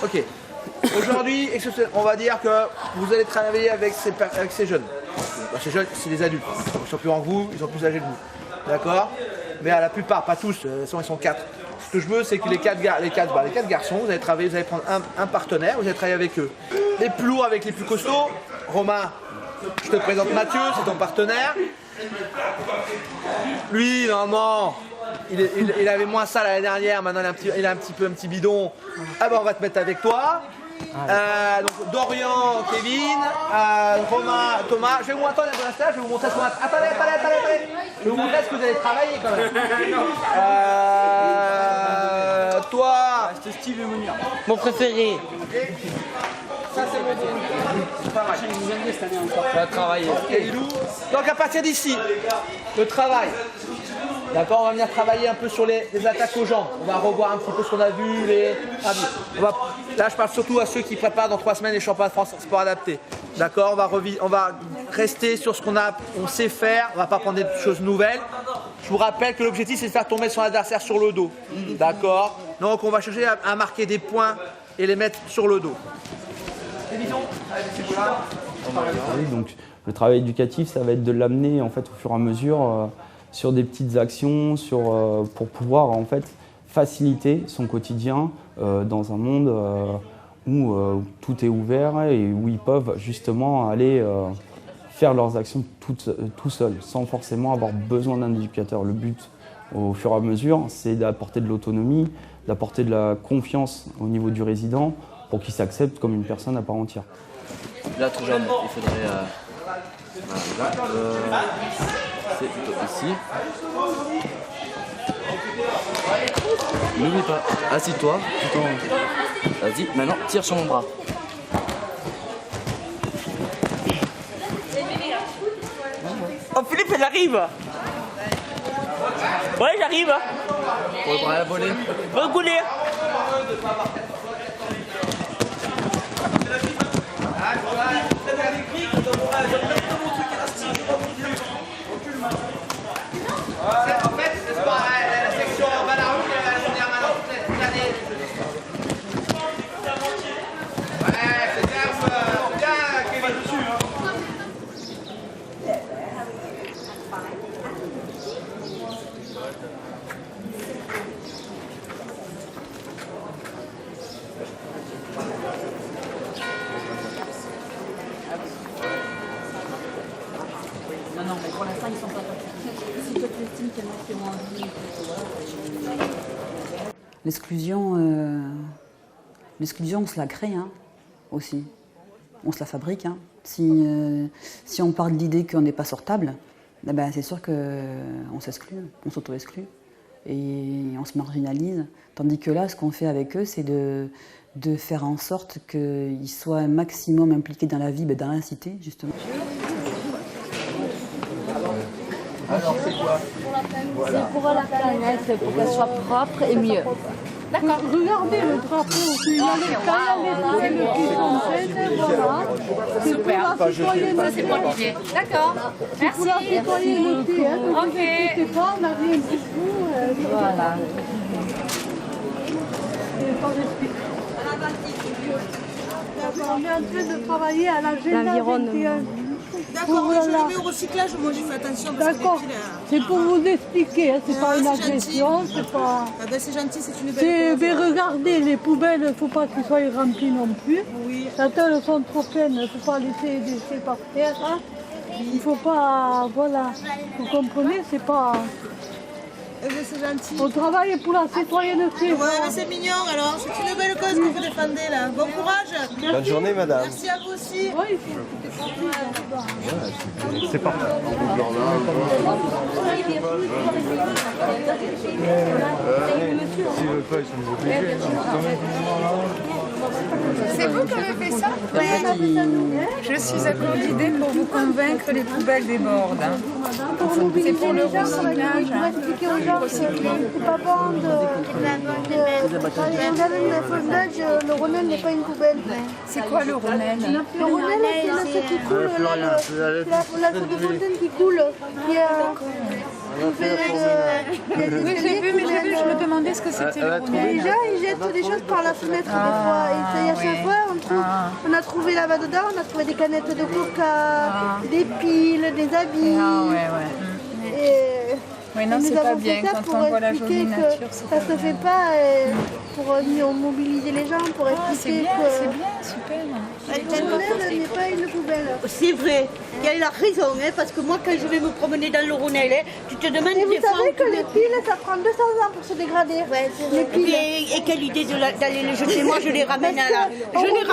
Speaker 17: Ok. Aujourd'hui, on va dire que vous allez travailler avec ces jeunes. Ces jeunes, c'est des adultes. Ils sont plus grands que vous, ils sont plus âgés que vous. D'accord? Mais à la plupart, pas tous, ils sont 4. Ce que je veux, c'est que les 4 garçons, vous allez prendre un partenaire, vous allez travailler avec eux. Les plus lourds avec les plus costauds. Romain, je te présente Mathieu, c'est ton partenaire. Lui, normalement, il avait moins ça l'année dernière, maintenant il a un petit bidon. Ah ben on va te mettre avec toi. Donc Dorian, Kevin, Romain, Thomas. Je vais vous montrer je vais vous montrer ce qu'on a. Attendez. Je vais vous montrer ce que vous allez travailler quand même. Toi,
Speaker 20: c'est Steve et Monia.
Speaker 17: Mon préféré. Ça c'est mon travail.
Speaker 20: On va travailler.
Speaker 17: Donc à partir d'ici, le travail. D'accord, on va venir travailler un peu sur les attaques aux jambes. On va revoir un petit peu ce qu'on a vu. Là, je parle surtout à ceux qui préparent dans 3 semaines les championnats de France sport adapté. D'accord, on va rester sur ce on sait faire. On va pas prendre des choses nouvelles. Je vous rappelle que l'objectif c'est de faire tomber son adversaire sur le dos. D'accord. Donc on va chercher à marquer des points et les mettre sur le dos.
Speaker 12: Oui, donc le travail éducatif, ça va être de l'amener en fait au fur et à mesure sur des petites actions, pour pouvoir en fait faciliter son quotidien dans un monde où tout est ouvert et où ils peuvent justement aller faire leurs actions tout seuls, sans forcément avoir besoin d'un éducateur. Le but, au fur et à mesure, c'est d'apporter de l'autonomie, d'apporter de la confiance au niveau du résident pour qu'il s'accepte comme une personne à part entière.
Speaker 8: Là, tout jeune, il faudrait... c'est plutôt ici. N'oublie pas, assis-toi, tout en... Vas-y, maintenant, tire sur mon bras.
Speaker 22: Oh, Philippe, il arrive. Ouais, j'arrive.
Speaker 8: Pour le bras à la volée.
Speaker 22: Recouler.
Speaker 17: En fait, c'est pas la section Balarouche, la première maintenant toute l'année. Ouais, c'est bien, Kevin dessus.
Speaker 4: Non, mais pour l'instant, ils sont pas partis. Si toi, tu estimes qu'il y en a qui ont envie,
Speaker 15: L'exclusion, on se la crée aussi. On se la fabrique. Si on part de l'idée qu'on n'est pas sortable, c'est sûr qu'on s'exclut, on s'auto-exclut. Et on se marginalise. Tandis que là, ce qu'on fait avec eux, c'est de faire en sorte qu'ils soient un maximum impliqués dans la vie, dans la cité, justement.
Speaker 17: Alors, c'est quoi?
Speaker 4: C'est pour la planète, pour qu'elle soit propre et mieux.
Speaker 7: D'accord. Regardez le drapeau. Il y a les le qui sont faites, voilà. C'est pour la citoyenneté.
Speaker 19: C'est pour l'idée. D'accord.
Speaker 7: C'est pour la citoyenneté.
Speaker 19: Ok.
Speaker 7: On n'a rien du tout.
Speaker 4: Voilà.
Speaker 2: pas respecté. On est en train de travailler à l'agenda 21.
Speaker 9: D'accord, oui, je le mets au recyclage, moi j'ai fait attention.
Speaker 2: D'accord, c'est pour vous expliquer, hein, c'est pas une agression, c'est pas...
Speaker 9: Ah ben c'est gentil, c'est une belle cause.
Speaker 2: Mais regardez, les poubelles, il ne faut pas qu'elles soient remplies non plus. Oui. Certaines sont trop pleines, il ne faut pas laisser des déchets par terre. Hein. Il ne faut pas, voilà, vous comprenez, c'est pas...
Speaker 9: Eh ben c'est gentil.
Speaker 2: On travaille pour la citoyenneté.
Speaker 9: Ouais, mais c'est mignon alors, c'est une belle cause que vous défendez là. Bon courage.
Speaker 13: Bonne journée, madame.
Speaker 9: Merci à vous aussi.
Speaker 2: Oui,
Speaker 13: c'est parti.
Speaker 10: S'ils veulent pas, ils sont obligés.
Speaker 14: C'est vous qui avez fait ça? Je suis accordée pour vous convaincre, les poubelles débordent. C'est pour le recyclage.
Speaker 23: C'est pas bon de... Quand j'avais une fondage, le Ronel n'est pas une poubelle.
Speaker 14: C'est quoi le Ronel?
Speaker 23: Le Ronel, c'est ce qui coule, la fontaine qui coule, qui
Speaker 14: oui, j'ai vu, je me demandais ce que c'était le Ronel.
Speaker 23: Les gens, ils jettent des choses par la fenêtre des fois. Et à chaque fois, on a trouvé là-bas dedans, on a trouvé des canettes de coca, des piles, des habits.
Speaker 14: Oui, non, c'est pas bien quand on voit la jolie nature.
Speaker 23: Ça se fait pas pour mobiliser les gens, pour expliquer que...
Speaker 14: C'est bien, super.
Speaker 23: Le Ronel n'est pas une poubelle.
Speaker 9: C'est vrai, il a raison, hein, parce que moi quand je vais me promener dans le Ronel, tu te demandes
Speaker 23: et
Speaker 9: des fois...
Speaker 23: vous savez que les piles, ça prend 200 ans pour se dégrader. Ouais,
Speaker 9: les piles. Et quelle idée d'aller les jeter, moi je les ramène à la...
Speaker 23: Au Ronel,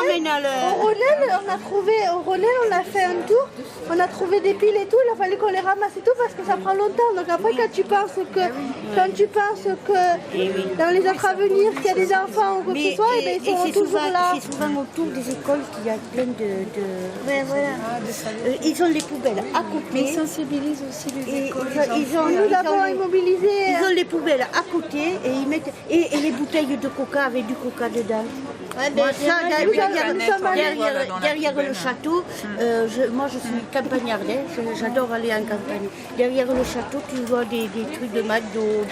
Speaker 23: au Ronel, on a fait un tour, on a trouvé des piles et tout, il a fallu qu'on les ramasse et tout parce que ça prend longtemps. Donc après quand tu penses que dans les autres à venir, s'il y a des enfants ou quoi que ce soit, et ils sont toujours là.
Speaker 9: C'est souvent autour des écoles qu'il y a plein de... Ouais, voilà. Ils ont les poubelles à côté.
Speaker 14: Mais ils sensibilisent aussi les écoles.
Speaker 23: Nous avons immobilisé.
Speaker 9: Ils ont les poubelles à côté et ils mettent et les bouteilles de coca avec du coca dedans. Ouais, ben ça, derrière le château, moi je suis campagnarde, j'adore aller en campagne. Derrière le château, tu vois des trucs de McDo,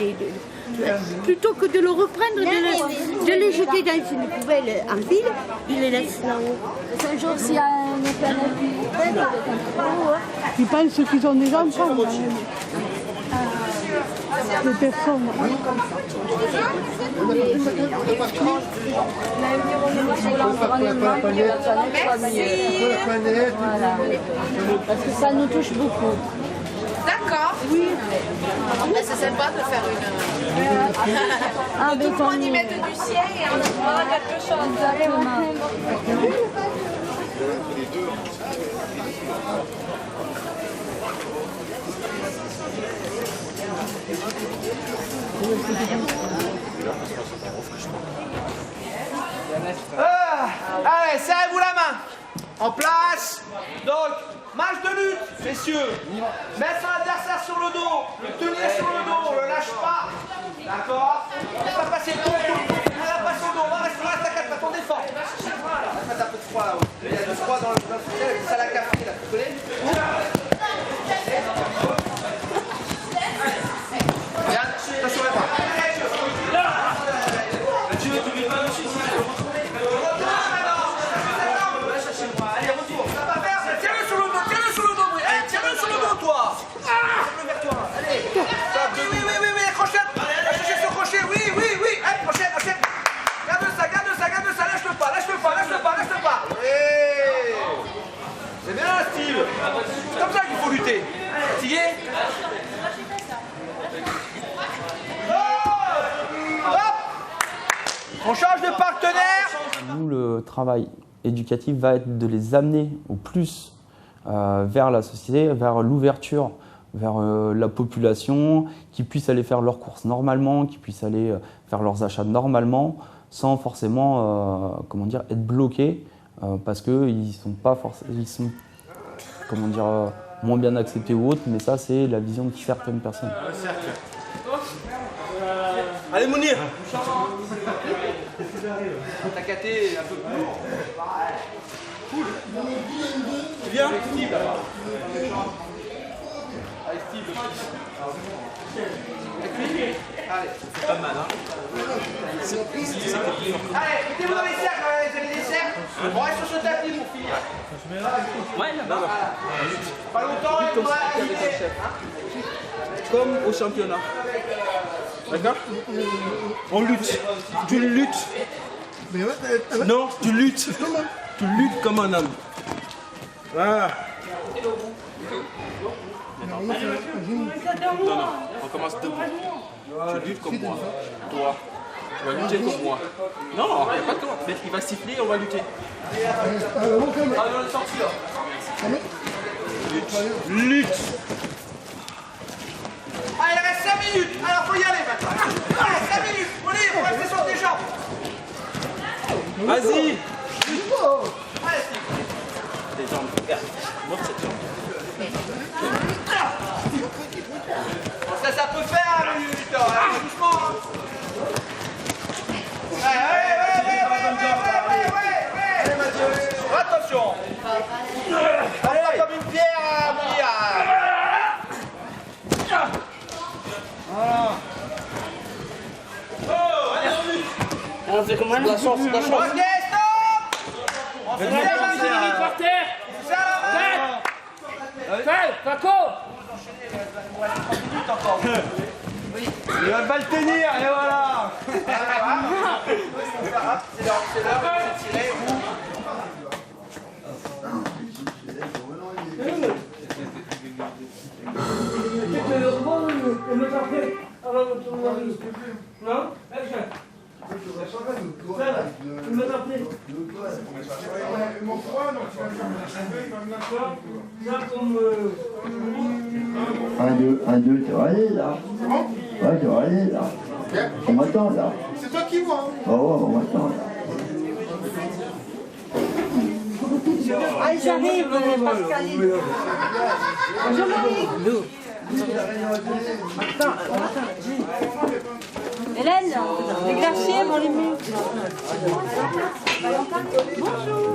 Speaker 9: plutôt que de le reprendre, de les jeter dans une poubelle en ville, ils les laissent là-haut.
Speaker 23: Un jour, s'il y a une planète,
Speaker 2: ils pensent qu'ils ont des enfants. Des personnes.
Speaker 4: Parce que ça nous touche beaucoup.
Speaker 14: D'accord.
Speaker 23: Oui.
Speaker 14: Mais c'est sympa de faire une... tout le monde y mette du sien et on trouvera quelque chose.
Speaker 17: Allez, serrez-vous la main. En place. Donc, marche de lutte, messieurs. Mettre l'adversaire sur le dos, le tenir sur le dos, on le lâche pas. D'accord? On va pas passer le dos. On va passer au dos. On va rester à 4 pattes, on défend. Faites un peu de froid là-haut. Il y a du froid dans le ciel, ça la café là, tu connais? Regarde, attention à toi. Tu veux te mettre pas dessus si tu veux. Allez, retour. Ça va faire. Tiens-le sur le dos, tiens-le sur le dos. Allez, tiens-le sur le dos, toi. Tiens-le vers toi. Allez. Oui, accroche-la. Accroche ce crochet. Oui. Allez, enchaîne. Garde ça. Lâche-le pas. C'est bien, Steve. C'est comme ça qu'il faut lutter. Fatigué? On change de partenaire.
Speaker 12: Nous, le travail éducatif va être de les amener au plus vers la société, vers l'ouverture, vers la population, qui puissent aller faire leurs courses normalement, qui puissent aller faire leurs achats normalement, sans forcément être bloqués, parce qu'ils sont pas forcément, ils sont moins bien acceptés ou autres, mais ça c'est la vision de certaines personnes.
Speaker 17: Allez Mounir. T'as catté un peu plus lourd. Cool. C'est bien. Allez, Steve, le fils. Allez, c'est pas mal, hein. Allez, mettez-vous dans les cercles, vous avez des cercles. On reste sur ce tapis pour finir.
Speaker 8: Ouais, là-bas.
Speaker 17: Pas longtemps, il faudra agiter.
Speaker 8: Comme au championnat. D'accord? On lutte. Tu luttes. Non, tu luttes. Tu luttes comme un homme. Voilà. Non, on commence debout. Tu luttes comme moi. Toi. Tu vas lutter comme moi. Non, il n'y a pas de toi. Mais il va siffler, on va lutter.
Speaker 17: Allez, on est sorti là.
Speaker 8: Lutte.
Speaker 17: Allez, il reste 5 minutes. Alors, faut y aller maintenant. Allez, 5 minutes. On est, on reste sur tes jambes.
Speaker 8: Vas-y.
Speaker 17: Allez,
Speaker 8: Tes jambes, regarde. Montre cette jambe.
Speaker 17: ça peut faire 1 minute. Doucement. Ouais. Attention. Allez, comme une pierre à billard. Voilà. Oh, allez, on lutte.
Speaker 20: Alors, c'est comment?
Speaker 17: La chance. Ok, stop. On se
Speaker 20: Fais par terre. Fais, Paco.
Speaker 17: Il va pas le tenir, et voilà. C'est l'heure de tirer.
Speaker 6: Un, deux, tu vas aller là. Ouais, tu vas aller là. On m'attend là.
Speaker 21: C'est toi qui vois.
Speaker 6: Oh, on m'attend là.
Speaker 9: Ah, j'arrive, Pascaline. Bonjour, Marie. Hélène, les glaciers, mon limite.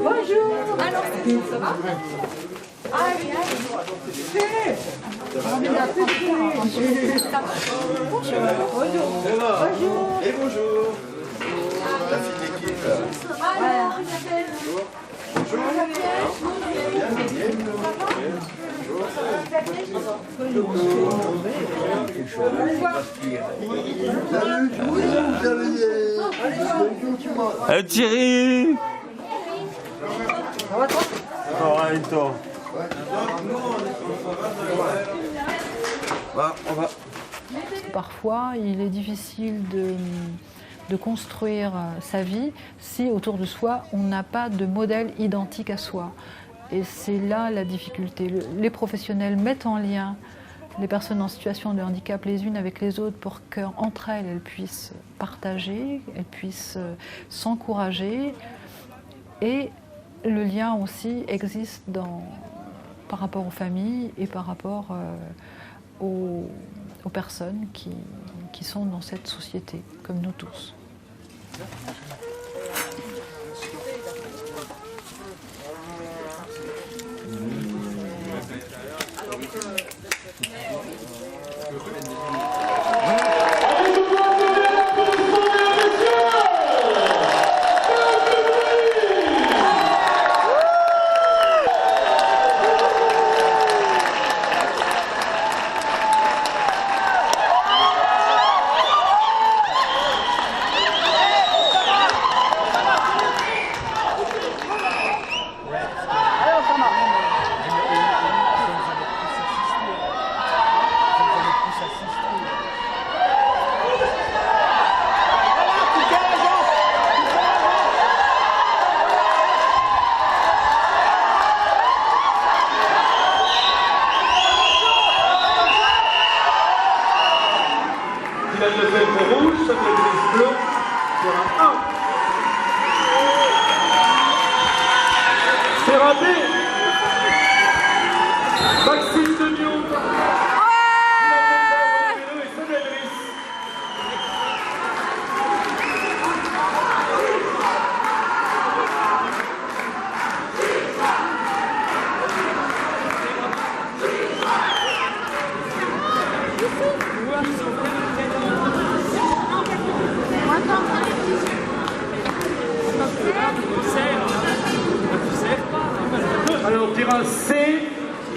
Speaker 9: Bonjour. Alors, ça va? Allez.
Speaker 17: Bonjour. Et bonjour. La fille d'équipe.
Speaker 9: Alors,
Speaker 5: Thierry.
Speaker 10: Parfois, il est difficile de construire sa vie si autour de soi, on n'a pas de modèle identique à soi. Et c'est là la difficulté. Les professionnels mettent en lien les personnes en situation de handicap les unes avec les autres pour qu'entre elles, elles puissent partager, elles puissent s'encourager. Et le lien aussi existe par rapport aux familles et par rapport aux personnes qui sont dans cette société, comme nous tous.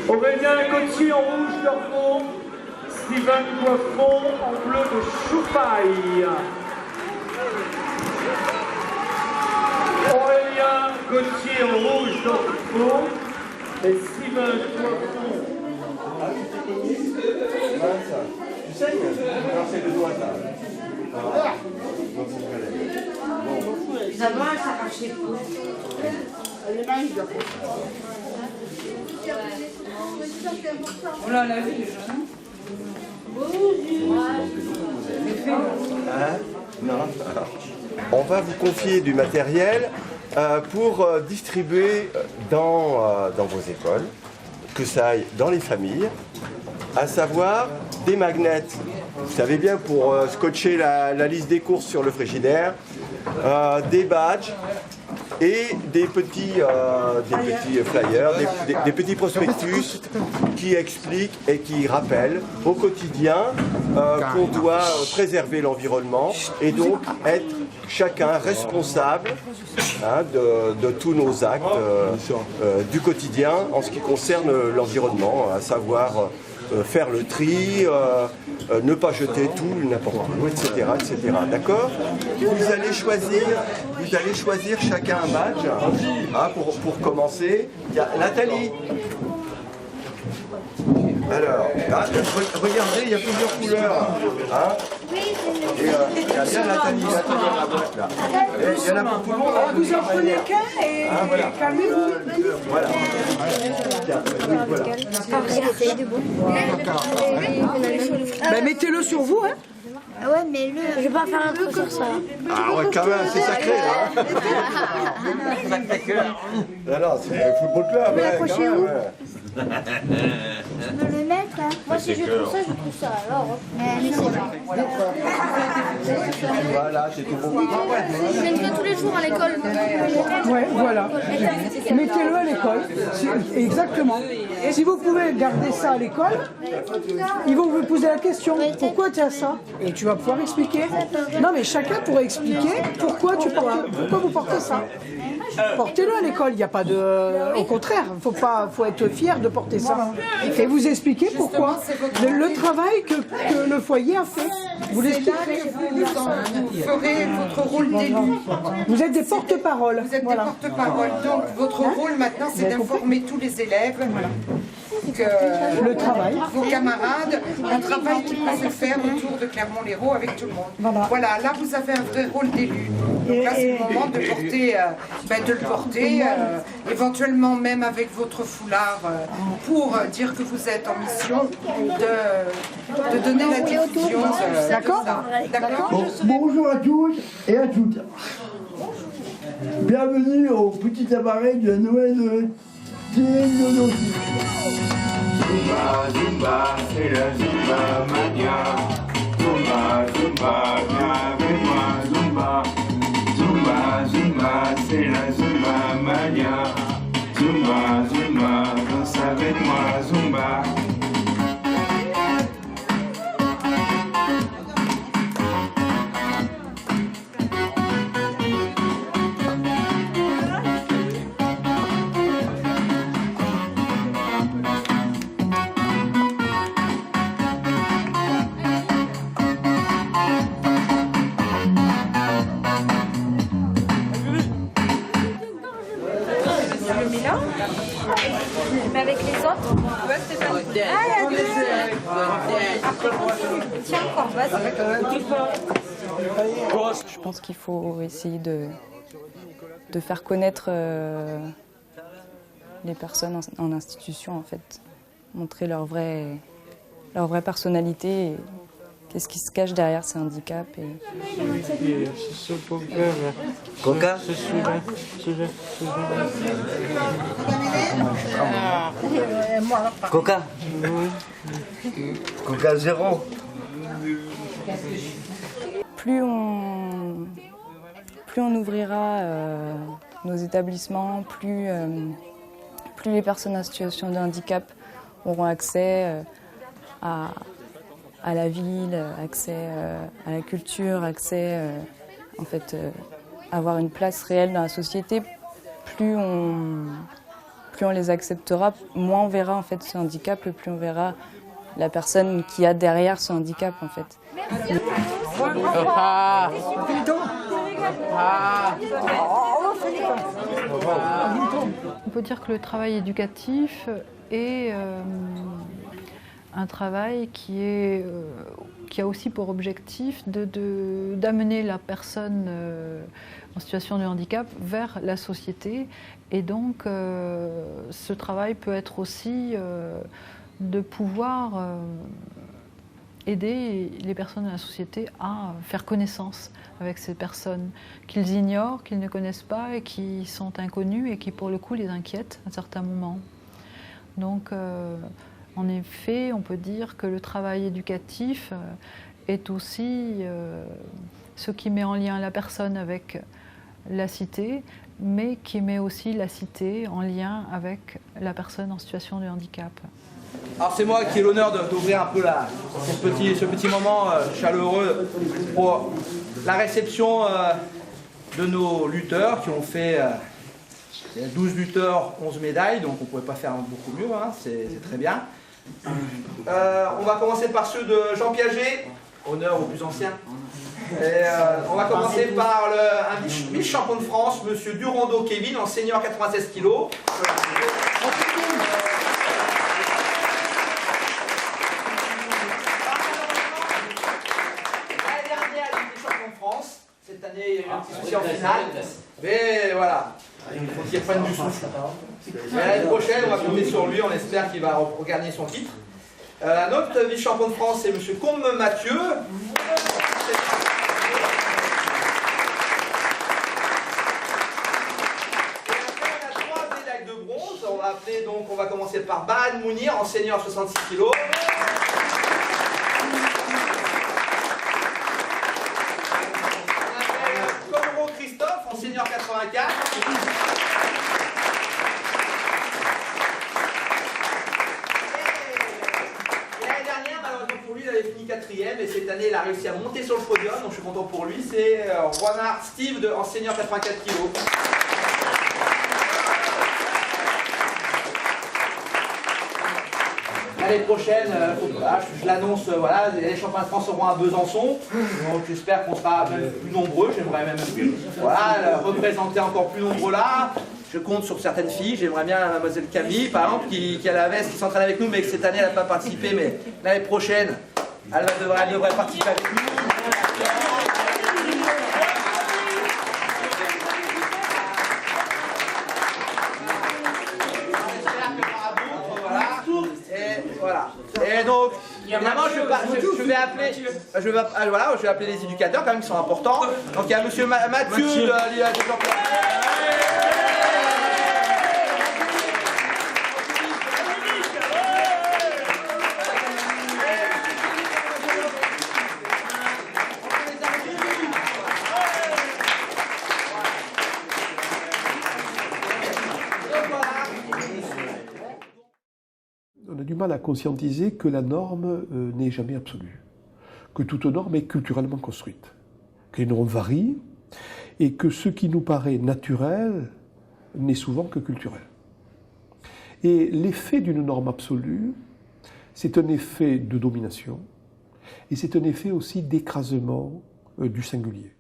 Speaker 1: Aurélien Gauthier en rouge d'Ormeau, Steven Coiffon en bleu de Choupaille. Aurélien Gauthier en rouge d'Ormeau et Steven Coiffon.
Speaker 13: Tu sais que c'est le doigt ça.
Speaker 9: Ça va s'arracher tout. Les mains, il doit faire.
Speaker 14: On l'a vu déjà,
Speaker 13: non? On va vous confier du matériel pour distribuer dans vos écoles, que ça aille dans les familles, à savoir des magnets. Vous savez bien, pour scotcher la liste des courses sur le frigidaire, des badges et des petits flyers, des petits prospectus qui expliquent et qui rappellent au quotidien qu'on doit préserver l'environnement et donc être chacun responsable de tous nos actes du quotidien en ce qui concerne l'environnement, à savoir faire le tri, ne pas jeter tout, n'importe où, etc. D'accord? Vous allez choisir chacun un badge pour commencer. Il y a Nathalie. Alors, regardez, il y a plusieurs couleurs. Il y a bien Nathalie à la boîte là. Il y en a pour tout le monde.
Speaker 18: Vous en prenez qu'un et calmez-vous.
Speaker 13: Voilà.
Speaker 18: Ben, mettez-le sur vous, hein.
Speaker 23: Ah ouais, mais je vais pas faire un truc sur ça.
Speaker 13: Ah ouais, quand même, c'est sacré là. Non, c'est un football club.
Speaker 23: Mais accrochez où?
Speaker 13: Je
Speaker 23: peux le mettre, hein. Moi, si je trouve ça, je trouve ça. Alors, mais c'est bon.
Speaker 13: Voilà, c'est tout bon.
Speaker 23: Je viens tous les jours à l'école.
Speaker 18: Ouais, voilà. Mettez-le à l'école. Exactement. Si vous pouvez garder ça à l'école, ils vont vous poser la question. Pourquoi tu as ça? Et tu vas pouvoir expliquer. Non, mais chacun pourrait expliquer pourquoi vous portez ça. Portez-le à l'école, il n'y a pas de... Au contraire, faut être fier de porter ça. Et vous expliquez pourquoi. Le travail que le foyer a fait. Vous l'expliquerez.
Speaker 22: Vous ferez votre rôle d'élu.
Speaker 18: Vous êtes des porte-paroles.
Speaker 22: Vous êtes des porte-paroles. Donc votre rôle maintenant, c'est d'informer tous les élèves que
Speaker 18: le travail,
Speaker 22: vos camarades, un travail qui peut se faire autour de Clermont-Lérault avec tout le monde. Voilà, là vous avez un vrai rôle d'élu. Donc là c'est le moment de le porter, éventuellement même avec votre foulard pour dire que vous êtes en mission de donner la diffusion.
Speaker 18: D'accord.
Speaker 22: D'accord.
Speaker 6: Bonjour à tous et à toutes. Bienvenue au petit appareil de Noël de Nonoki.
Speaker 1: Zumba, Zumba, c'est la Zumba mania. Zumba, Zumba, viens avec moi, Zumba. Zumba, Zumba, c'est la Zumba mania. Zumba, Zumba, danse avec moi, Zumba.
Speaker 19: Mais avec les autres. Ouais, c'est ça. Ah, il y a deux. Après, continue. Tiens encore, vas-y.
Speaker 3: Je pense qu'il faut essayer de faire connaître les personnes en institution, en fait. Montrer leur vraie personnalité et qu'est-ce qui se cache derrière ces handicaps.
Speaker 13: Coca. Coca. Coca zéro.
Speaker 3: Plus on ouvrira nos établissements, plus les personnes en situation de handicap auront accès à la ville, accès à la culture, accès avoir une place réelle dans la société, plus plus on les acceptera, moins on verra en fait ce handicap, et plus on verra la personne qui a derrière ce handicap en fait.
Speaker 10: On peut dire que le travail éducatif est un travail qui a aussi pour objectif d'amener la personne en situation de handicap vers la société. Et donc, ce travail peut être aussi de pouvoir aider les personnes de la société à faire connaissance avec ces personnes qu'ils ignorent, qu'ils ne connaissent pas et qui sont inconnues et qui, pour le coup, les inquiètent à certains moments. Donc, en effet, on peut dire que le travail éducatif est aussi ce qui met en lien la personne avec la cité, mais qui met aussi la cité en lien avec la personne en situation de handicap.
Speaker 17: Alors c'est moi qui ai l'honneur d'ouvrir un peu ce petit moment chaleureux pour la réception de nos lutteurs qui ont fait 12 lutteurs, 11 médailles, donc on ne pouvait pas faire beaucoup mieux, hein, c'est très bien. On va commencer par ceux de Jean Piaget, honneur aux plus anciens. Et, on va commencer par un vice-champion de France, monsieur Durando Kevin, en senior 96 kg. L'année dernière, il était champion de France. Cette année, il y a eu un petit souci en finale. Mais voilà, il faut qu'il reprenne du souffle. L'année prochaine, on va compter sur lui, on espère qu'il va regagner son titre. Un autre vice-champion de France, c'est monsieur Combe Mathieu. Donc on va commencer par Bahad Mounir en senior 66 kg. Comoro Christophe en senior 84. Et l'année dernière, malheureusement pour lui, il avait fini 4e et cette année il a réussi à monter sur le podium, donc je suis content pour lui. C'est Juanard Steve en senior 84 kg. L'année prochaine, je l'annonce, voilà, les championnats de France seront à Besançon, donc j'espère qu'on sera même plus nombreux, j'aimerais même voilà, représenter encore plus nombreux là. Je compte sur certaines filles, j'aimerais bien mademoiselle Camille par exemple, qui a la veste, qui s'entraîne avec nous, mais que cette année elle n'a pas participé, mais l'année prochaine, elle devrait participer avec nous. Voilà. Et donc, évidemment, je vais appeler les éducateurs quand même qui sont importants. Donc il y a monsieur Mathieu de
Speaker 11: On a du mal à conscientiser que la norme n'est jamais absolue, que toute norme est culturellement construite, que les normes varient et que ce qui nous paraît naturel n'est souvent que culturel. Et l'effet d'une norme absolue, c'est un effet de domination et c'est un effet aussi d'écrasement du singulier.